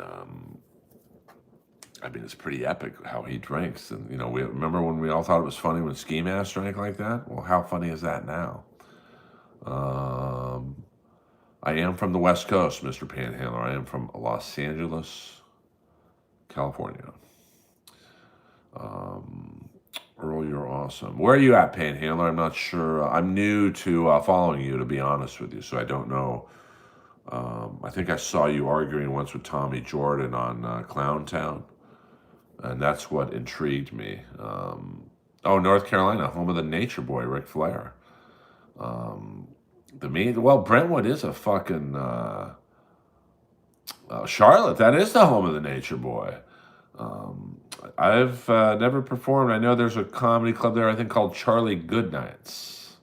A: It's pretty epic how he drinks, and we remember when we all thought it was funny when Ski Mask drank like that. Well, how funny is that now? I am from the West Coast, Mr. Panhandler. I am from Los Angeles, California. Earl, you're awesome. Where are you at, Panhandler? I'm not sure. I'm new to following you, to be honest with you, so I don't know. I think I saw you arguing once with Tommy Jordan on Clown Town, and that's what intrigued me. North Carolina, home of the Nature Boy, Ric Flair. Brentwood is a fucking Charlotte. That is the home of the Nature Boy. I've never performed. I know there's a comedy club there, I think, called Charlie Goodnights.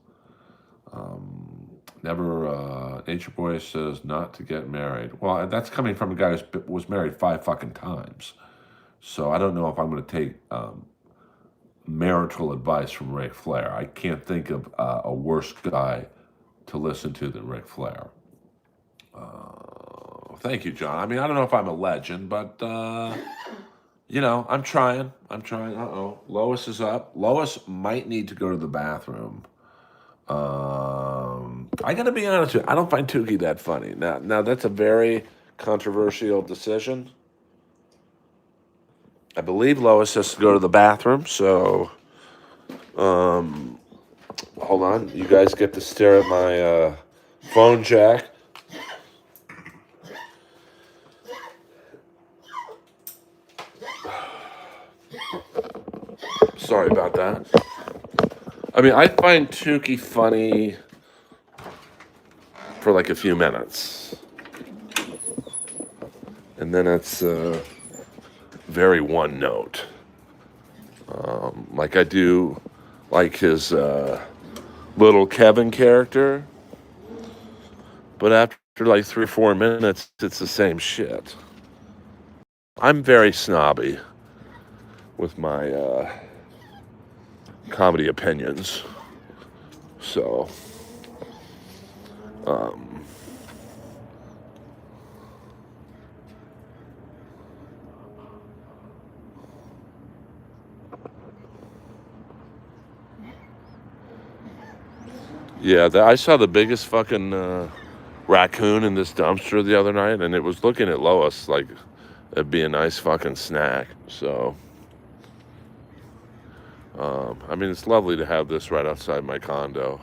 A: Nature Boy says not to get married. Well, that's coming from a guy who was married 5 fucking times. So I don't know if I'm going to take marital advice from Ric Flair. I can't think of a worse guy to listen to than Ric Flair. Thank you, John. I don't know if I'm a legend, but I'm trying. Uh-oh. Lois is up. Lois might need to go to the bathroom. I gotta be honest with you, I don't find Tukey that funny. Now that's a very controversial decision. I believe Lois has to go to the bathroom, so hold on. You guys get to stare at my phone jack. Sorry about that. I find Tukey funny for like a few minutes. And then it's very one note. Like I do like his little Kevin character. But after like 3 or 4 minutes, it's the same shit. I'm very snobby with my comedy opinions. So, yeah, I saw the biggest fucking raccoon in this dumpster the other night, and it was looking at Lois like it'd be a nice fucking snack. So, it's lovely to have this right outside my condo.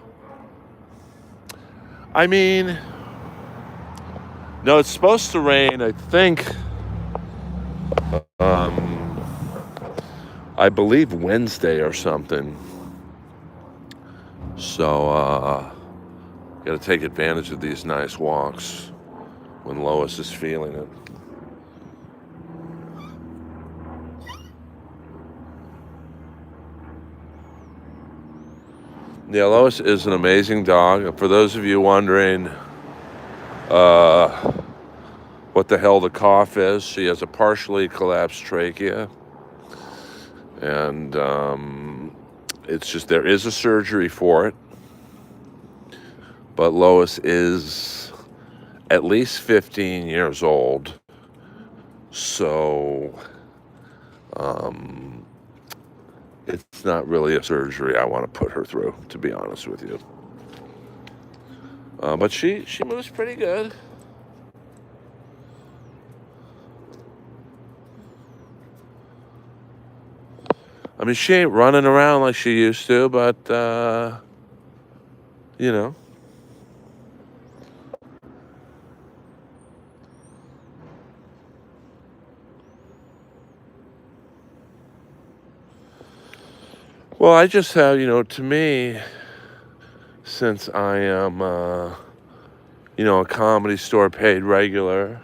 A: No, it's supposed to rain, I think, I believe Wednesday or something. So, got to take advantage of these nice walks when Lois is feeling it. Yeah, Lois is an amazing dog. For those of you wondering what the hell the cough is, she has a partially collapsed trachea. And it's just there is a surgery for it. But Lois is at least 15 years old. So it's not really a surgery I want to put her through, to be honest with you. But she moves pretty good. I mean, she ain't running around like she used to, but, you know. Well, I just have, to me, since I am, a Comedy Store paid regular,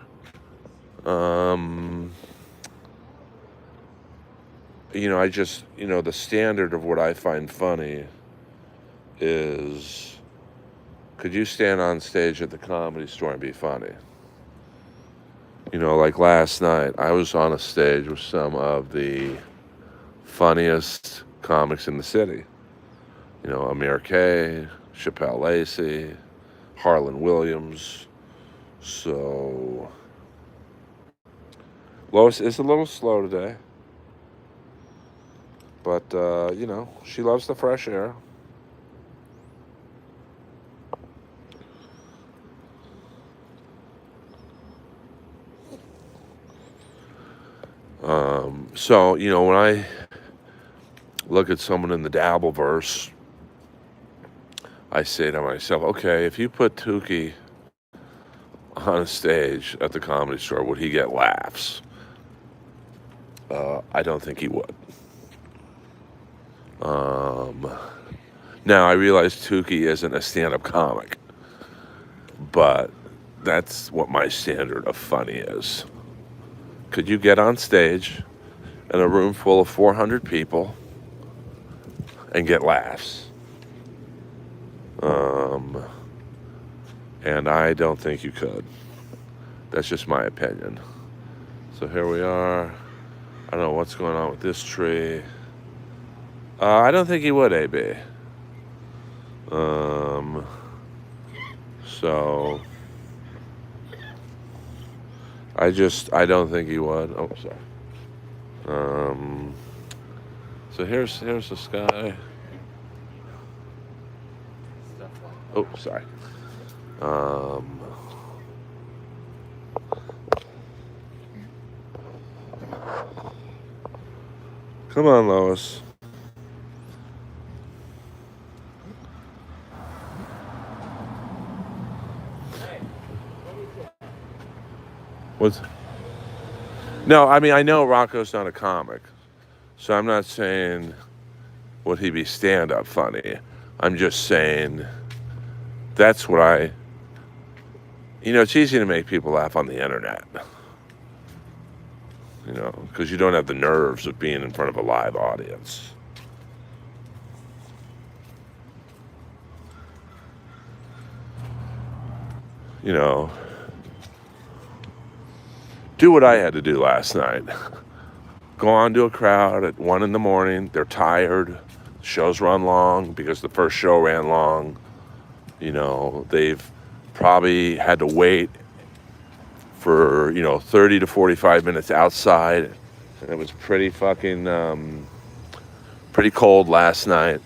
A: I just, the standard of what I find funny is, could you stand on stage at the Comedy Store and be funny? Like last night, I was on a stage with some of the funniest comics in the city. Amir K, Chappelle Lacey, Harlan Williams. So, Lois is a little slow today. But, she loves the fresh air. So, when I look at someone in the Dabbleverse, I say to myself, okay, if you put Tukey on a stage at the Comedy Store, would he get laughs? I don't think he would. Now, I realize Tukey isn't a stand-up comic, but that's what my standard of funny is. Could you get on stage in a room full of 400 people and get laughs? And I don't think you could. That's just my opinion. So here we are. I don't know what's going on with this tree. I don't think he would, AB. So I don't think he would. Oh, sorry. So here's the sky. Oh, sorry. Come on, Lois. What's? No, I mean, I know Rocco's not a comic, so I'm not saying would he be stand-up funny. I'm just saying that's what it's easy to make people laugh on the internet. Because you don't have the nerves of being in front of a live audience. Do what I had to do last night. Go on to a crowd at 1 a.m. They're tired. Shows run long because the first show ran long. They've probably had to wait for, 30 to 45 minutes outside. And it was pretty fucking, pretty cold last night.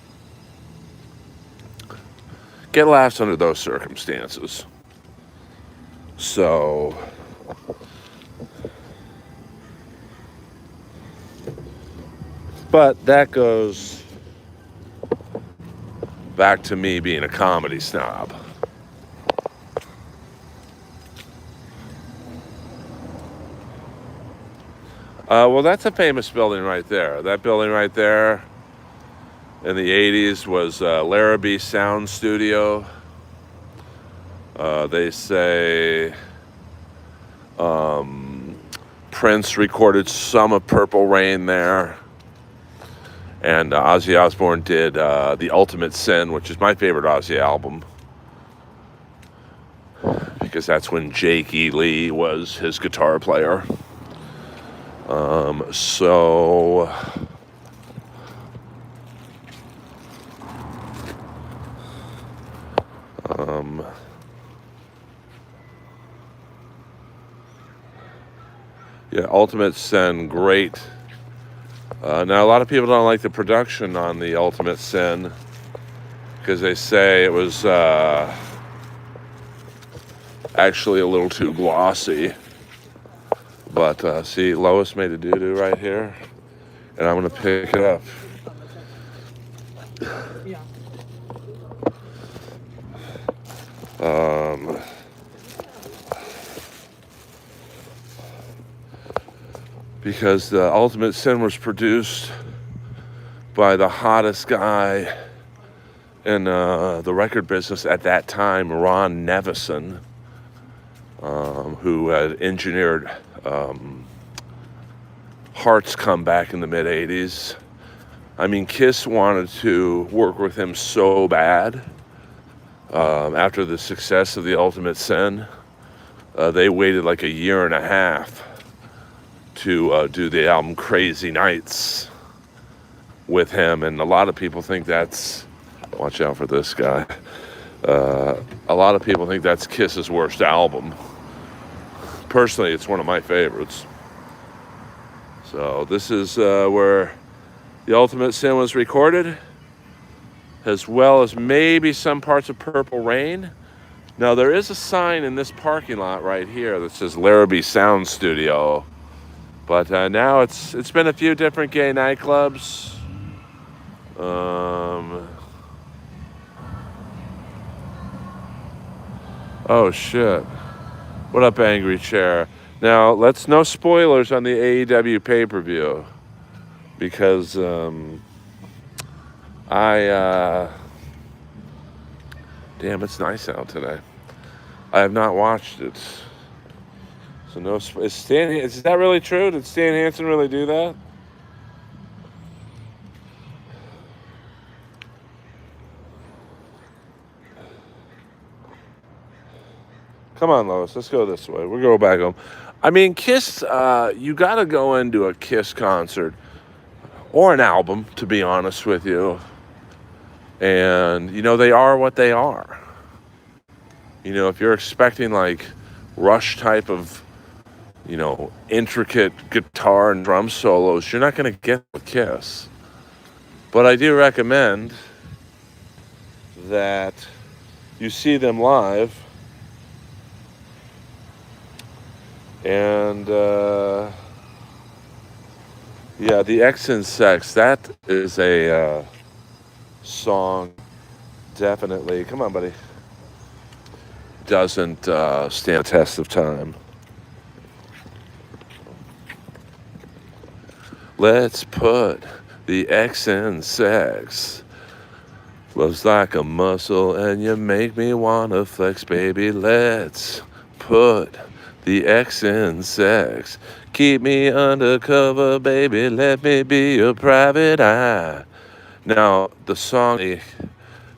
A: Get laughs under those circumstances. So, but that goes back to me being a comedy snob. Well, that's a famous building right there. That building right there in the 80s was Larrabee Sound Studio. They say Prince recorded some of Purple Rain there. And Ozzy Osbourne did The Ultimate Sin, which is my favorite Ozzy album. Because that's when Jake E. Lee was his guitar player. Yeah, Ultimate Sin, great. Now, a lot of people don't like the production on the Ultimate Sin because they say it was actually a little too glossy. But see, Lois made a doo-doo right here, and I'm going to pick it up. Because the Ultimate Sin was produced by the hottest guy in the record business at that time, Ron Nevison, who had engineered Heart's comeback in the mid-'80s. I mean, Kiss wanted to work with him so bad after the success of the Ultimate Sin. They waited like a year and a half to do the album Crazy Nights with him, and a lot of people think that's, watch out for this guy, a lot of people think that's Kiss's worst album. Personally, it's one of my favorites. So this is where the Ultimate Sin was recorded, as well as maybe some parts of Purple Rain. Now, there is a sign in this parking lot right here that says Larrabee Sound Studio. But now it's been a few different gay nightclubs. Oh, shit. What up, Angry Chair? Now, no spoilers on the AEW pay-per-view. Because damn, it's nice out today. I have not watched it. So no, is that really true? Did Stan Hansen really do that? Come on, Lois, let's go this way. We'll go back home. I mean, Kiss, you got to go into a Kiss concert or an album, to be honest with you. And, they are what they are. If you're expecting like Rush type of, intricate guitar and drum solos, you're not going to get with Kiss. But I do recommend that you see them live. And, yeah, the X and Sex, that is a song definitely, come on, buddy, doesn't stand the test of time. Let's put the X in sex. Love's like a muscle and you make me wanna flex, baby. Let's put the X in sex. Keep me undercover, baby. Let me be your private eye. Now, the song they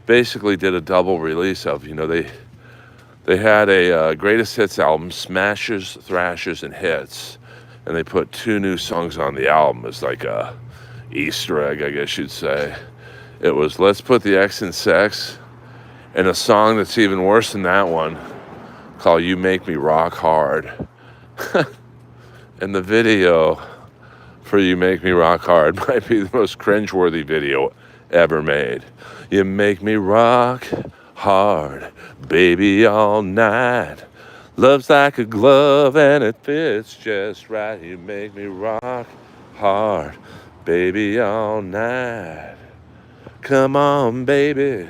A: basically did a double release of. They had a greatest hits album, Smashes, Thrashes, and Hits. And they put 2 new songs on the album as like a Easter egg, I guess you'd say. It was Let's Put the X in Sex, and a song that's even worse than that one called You Make Me Rock Hard. And the video for You Make Me Rock Hard might be the most cringeworthy video ever made. You make me rock hard, baby, all night. Love's like a glove and it fits just right. You make me rock hard, baby, all night. Come on, baby.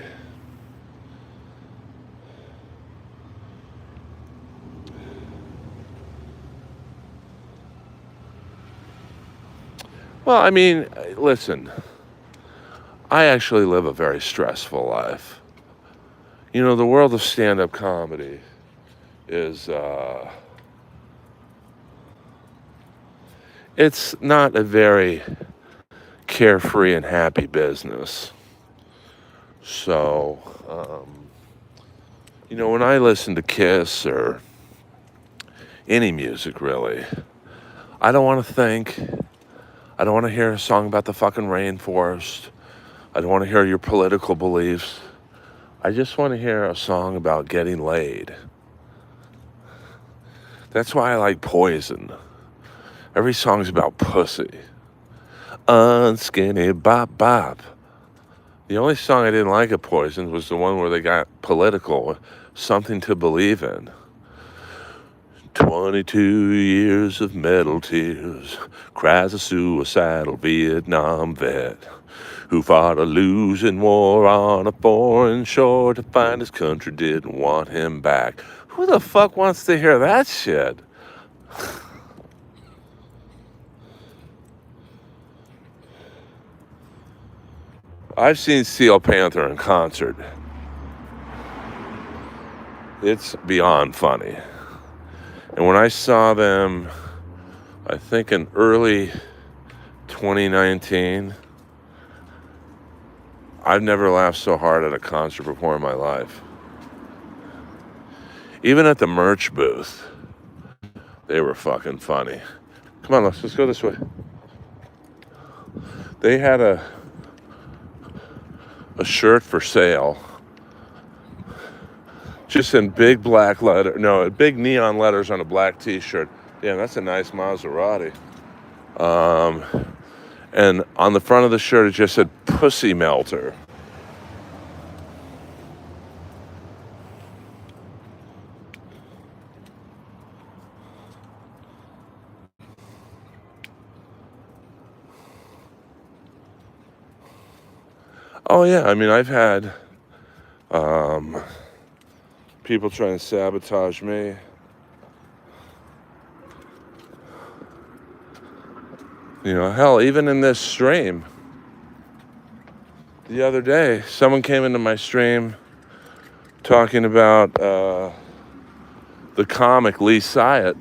A: Well, I mean, listen, I actually live a very stressful life. The world of stand-up comedy is, it's not a very carefree and happy business. So, when I listen to Kiss or any music really, I don't want to think. I don't want to hear a song about the fucking rainforest. I don't want to hear your political beliefs. I just want to hear a song about getting laid. That's why I like Poison. Every song's about pussy. Unskinny bop bop. The only song I didn't like of Poison was the one where they got political, Something to Believe in. 22 years of metal tears, cries a suicidal Vietnam vet who fought a losing war on a foreign shore to find his country didn't want him back. Who the fuck wants to hear that shit? I've seen Steel Panther in concert. It's beyond funny. And when I saw them, I think in early 2019, I've never laughed so hard at a concert before in my life. Even at the merch booth, they were fucking funny. Come on, let's go this way. They had a shirt for sale, just in big black big neon letters on a black t-shirt. Yeah, that's a nice Maserati. And on the front of the shirt, it just said Pussy Melter. Oh yeah, I mean, I've had people trying to sabotage me. You know, hell, even in this stream, the other day, someone came into my stream talking about the comic Lee Syatt.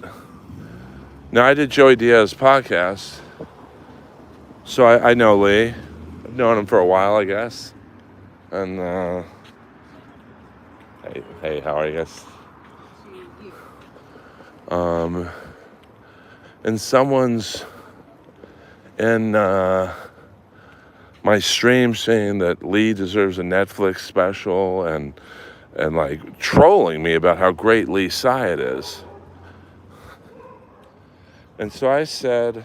A: Now, I did Joey Diaz's podcast, so I know Lee. I've known him for a while, I guess. And, hey, how are you guys? And someone's in my stream saying that Lee deserves a Netflix special and like trolling me about how great Lee Syatt is. And so I said,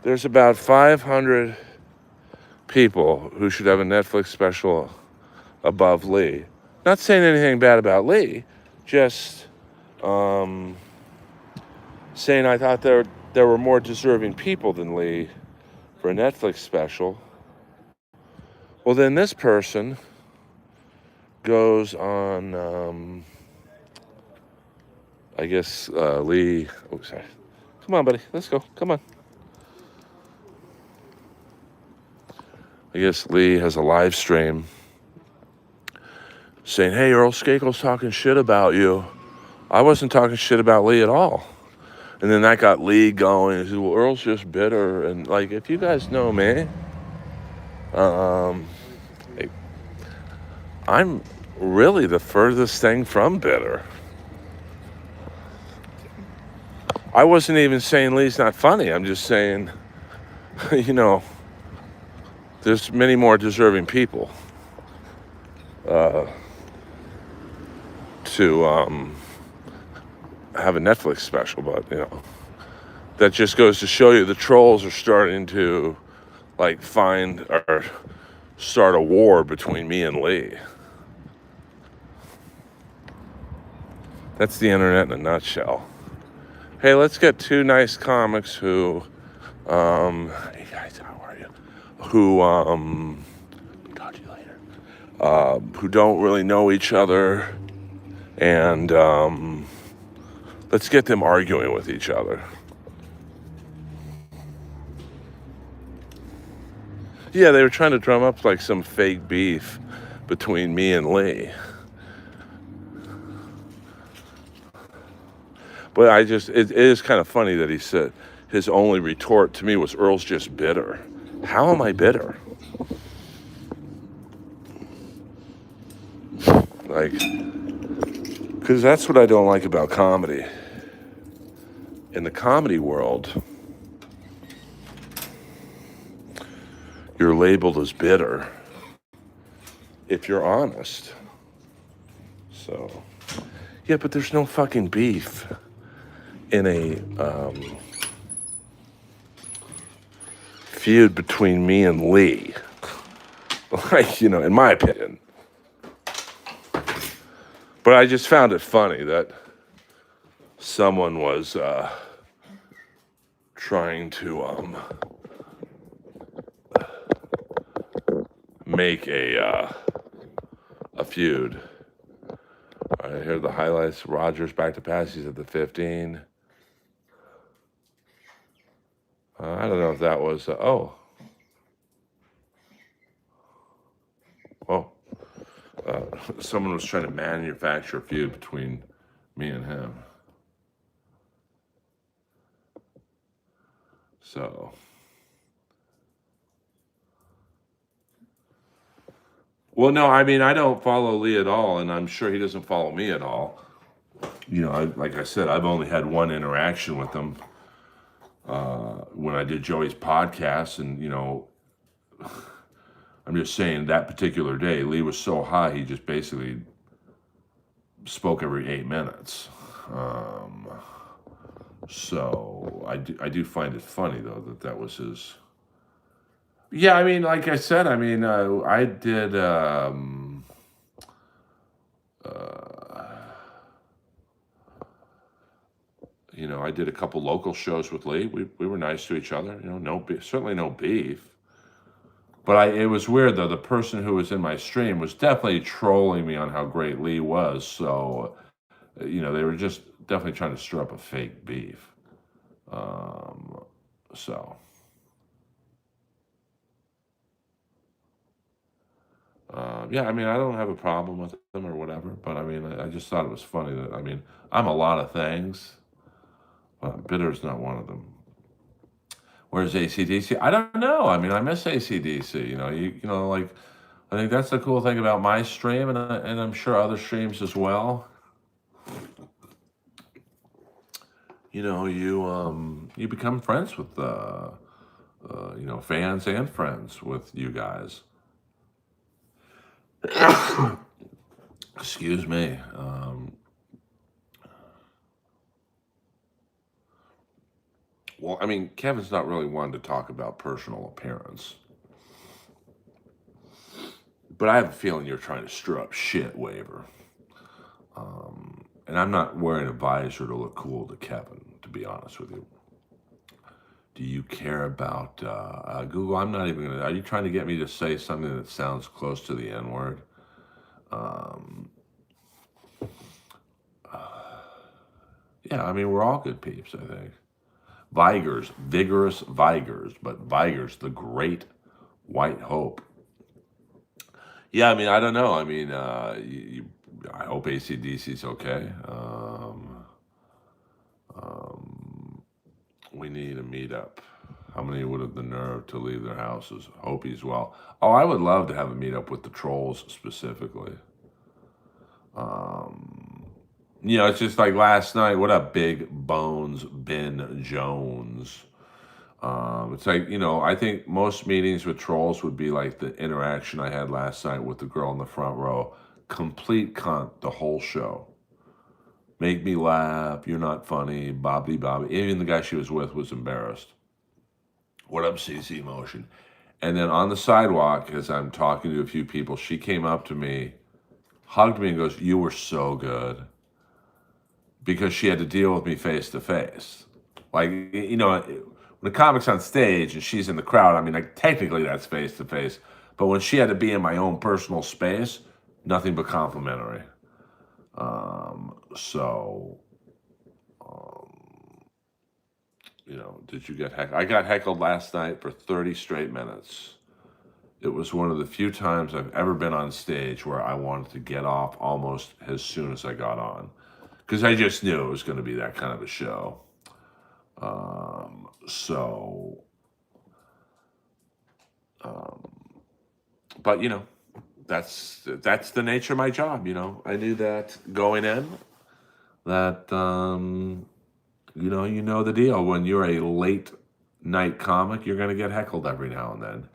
A: there's about 500 people who should have a Netflix special above Lee. Not saying anything bad about Lee, just saying I thought there were more deserving people than Lee for a Netflix special. Well, then this person goes on, I guess Lee. Oh, sorry. Come on, buddy. Let's go. Come on. I guess Lee has a live stream saying, hey, Earl Skakel's talking shit about you. I wasn't talking shit about Lee at all. And then that got Lee going. He said, well, Earl's just bitter. And like, if you guys know me, I'm really the furthest thing from bitter. I wasn't even saying Lee's not funny. I'm just saying, you know, there's many more deserving people to have a Netflix special, but you know, that just goes to show you the trolls are starting to like find or start a war between me and Lee. That's the internet in a nutshell. Hey, let's get two nice comics who, hey guys, how are you? Who, talk to you later. Who don't really know each other, and let's get them arguing with each other. Yeah, they were trying to drum up like some fake beef between me and Lee. But it is kind of funny that he said his only retort to me was Earl's just bitter. How am I bitter? Like, because that's what I don't like about comedy. In the comedy world, you're labeled as bitter if you're honest. So, yeah, but there's no fucking beef in a
B: feud between me and Lee. Like, in my opinion. But I just found it funny that someone was trying to make a feud. All right, here are the highlights. Rogers back to pass. He's at the 15. I don't know if that was... someone was trying to manufacture a feud between me and him. So... Well, no, I mean, I don't follow Lee at all, and I'm sure he doesn't follow me at all. Like I said, I've only had one interaction with him when I did Joey's podcast, and, I'm just saying that particular day, Lee was so high, he just basically spoke every 8 minutes. So I do find it funny, though, that was his... Yeah, I mean, like I said, I mean, I did... I did a couple local shows with Lee. We were nice to each other. Certainly no beef. But it was weird, though. The person who was in my stream was definitely trolling me on how great Lee was. So, they were just definitely trying to stir up a fake beef. Yeah, I mean, I don't have a problem with them or whatever. But, I mean, I just thought it was funny that, I mean, I'm a lot of things. Bitter's not one of them. Where's AC/DC? I don't know. I mean, I miss AC/DC. Like, I think that's the cool thing about my stream, and I'm sure other streams as well. You become friends with fans and friends with you guys. Excuse me. Well, I mean, Kevin's not really one to talk about personal appearance. But I have a feeling you're trying to stir up shit, Waver. And I'm not wearing a visor to look cool to Kevin, to be honest with you. Do you care about Google? I'm not even going to... Are you trying to get me to say something that sounds close to the N-word? Yeah, I mean, we're all good peeps, I think. Vigors, vigorous Vigors, but Vigors, the great white hope. Yeah, I mean, I don't know. I mean, I hope AC/DC's okay. We need a meetup. How many would have the nerve to leave their houses? Hope he's well. Oh, I would love to have a meetup with the trolls specifically. It's just like last night. What up, Big Bones Ben Jones? It's like, I think most meetings with trolls would be like the interaction I had last night with the girl in the front row. Complete cunt the whole show. Make me laugh. You're not funny. Bobby. Even the guy she was with was embarrassed. What up, CC Motion? And then on the sidewalk, as I'm talking to a few people, she came up to me, hugged me, and goes, "You were so good." Because she had to deal with me face to face. Like, when the comic's on stage and she's in the crowd, I mean, like, technically that's face to face. But when she had to be in my own personal space, nothing but complimentary. Did you get heckled? I got heckled last night for 30 straight minutes. It was one of the few times I've ever been on stage where I wanted to get off almost as soon as I got on. Because I just knew it was going to be that kind of a show. But that's the nature of my job. I knew that going in. That you know the deal. When you're a late night comic, you're going to get heckled every now and then.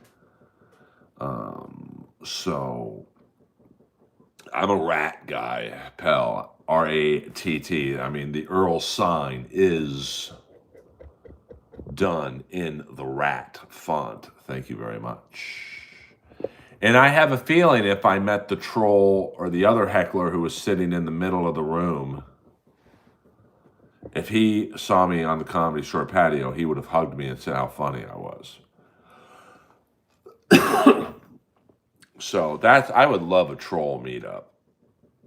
B: So I'm a rat guy, pal. RATT. I mean, the Earl sign is done in the rat font. Thank you very much. And I have a feeling if I met the troll or the other heckler who was sitting in the middle of the room, if he saw me on the Comedy Store patio, he would have hugged me and said how funny I was. So I would love a troll meetup.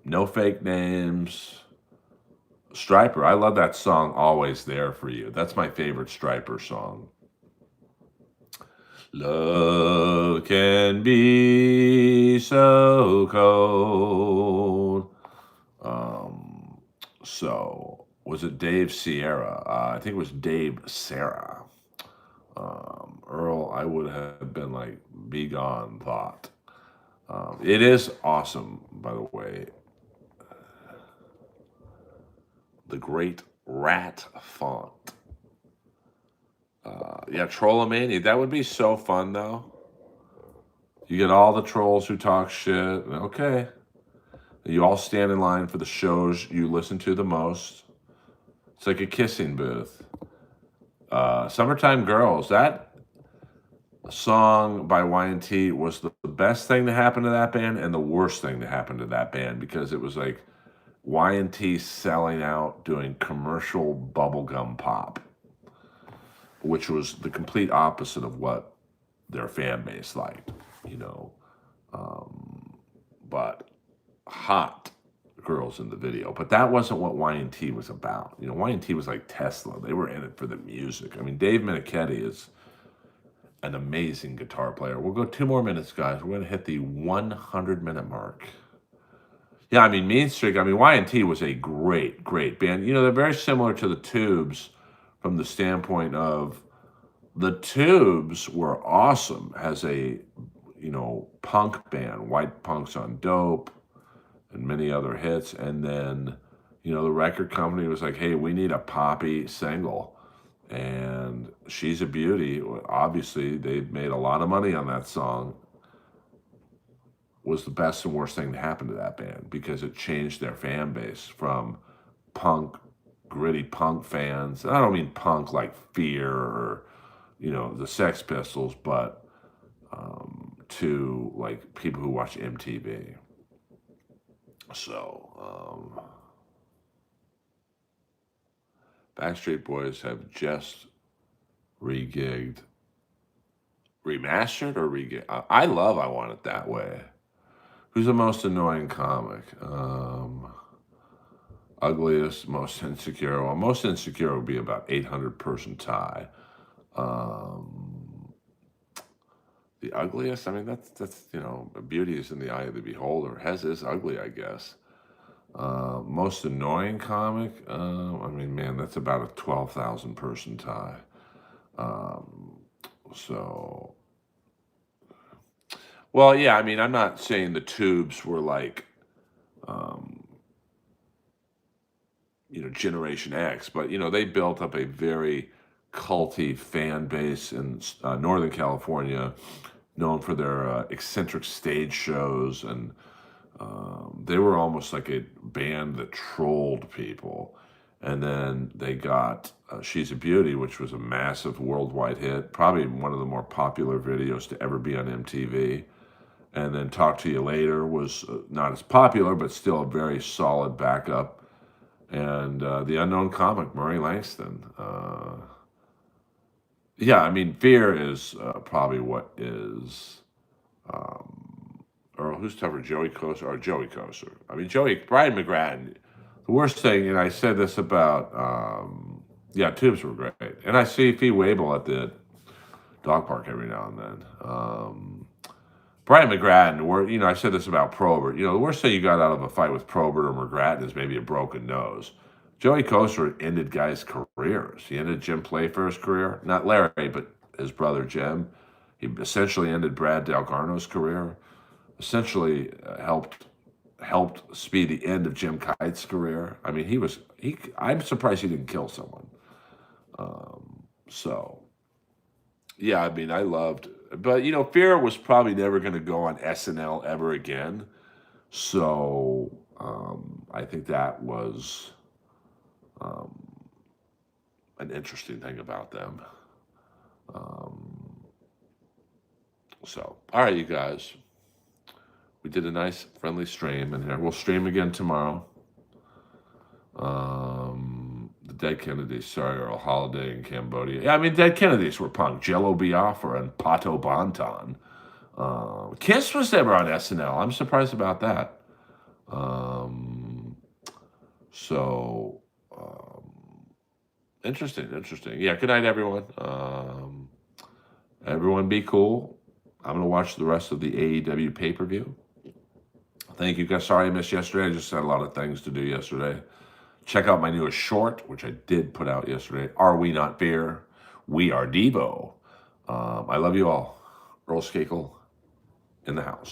B: No fake names. Striper, I love that song, Always There For You. That's my favorite Striper song. Love can be so cold. So, was it Dave Sierra? I think it was Dave Sarah. Earl, I would have been like, be gone, thought. It is awesome, by the way. The Great Rat font. Yeah, Trollomania. That would be so fun, though. You get all the trolls who talk shit. Okay. You all stand in line for the shows you listen to the most. It's like a kissing booth. Summertime Girls. That song by Y&T was the best thing to happen to that band and the worst thing to happen to that band because it was like Y&T selling out doing commercial bubblegum pop, which was the complete opposite of what their fan base liked, you know. But hot girls in the video. But that wasn't what Y&T was about. You know, Y&T was like Tesla. They were in it for the music. I mean, Dave Menichetti is an amazing guitar player. We'll go 2 more minutes, guys. We're going to hit the 100-minute mark. Yeah, I mean, Mean Streak, I mean, Y&T was a great, great band. You know, they're very similar to the Tubes from the standpoint of the Tubes were awesome as a, you know, punk band. White Punks on Dope and many other hits. And then, you know, the record company was like, hey, we need a poppy single. And She's a Beauty, obviously, they made a lot of money on that song, was the best and worst thing to happen to that band because it changed their fan base from punk, gritty punk fans. And I don't mean punk like Fear or, you know, the Sex Pistols, but to like people who watch MTV. So, Backstreet Boys have just remastered or regigged. I love I Want It That Way. Who's the most annoying comic? Ugliest, most insecure. Well, most insecure would be about 800-person tie. The ugliest, I mean, that's you know, beauty is in the eye of the beholder. Hez is ugly, I guess. Most annoying comic, I mean, man, that's about a 12,000-person tie. So, well, yeah, I mean, I'm not saying the Tubes were like, you know, Generation X, but, you know, they built up a very culty fan base in Northern California, known for their eccentric stage shows. And they were almost like a band that trolled people. And then they got She's a Beauty, which was a massive worldwide hit, probably one of the more popular videos to ever be on MTV. And then Talk to You Later was not as popular, but still a very solid backup. And the Unknown Comic, Murray Langston. Yeah, I mean, Fear is probably what is, or who's tougher, Joey Koser or Joey Koser? I mean, Brian McGrattan. The worst thing, and I said this about, yeah, Tubes were great. And I see Fee Wable at the dog park every now and then. Brian McGrattan, you know, I said this about Probert. You know, the worst thing you got out of a fight with Probert or McGrattan is maybe a broken nose. Joey Koser ended guys' careers. He ended Jim Playfair's career. Not Larry, but his brother Jim. He essentially ended Brad Dalgarno's career. Essentially helped speed the end of Jim Kite's career. I mean, I'm surprised he didn't kill someone. So, yeah, I mean, I loved, but you know, Fear was probably never going to go on SNL ever again. So, I think that was an interesting thing about them.
A: So, all right, you guys. We did a nice, friendly stream in here. We'll stream again tomorrow. The Dead Kennedys, sorry, are a holiday in Cambodia. Yeah, I mean, Dead Kennedys were punk. Jello Biafra and Pato Banton. Kiss was never on SNL. I'm surprised about that. So, interesting. Yeah, good night, everyone. Everyone be cool. I'm going to watch the rest of the AEW pay-per-view. Thank you guys. Sorry I missed yesterday. I just had a lot of things to do yesterday. Check out my newest short, which I did put out yesterday. Are We Not Beer? We Are Devo. I love you all. Earl Skakel in the house.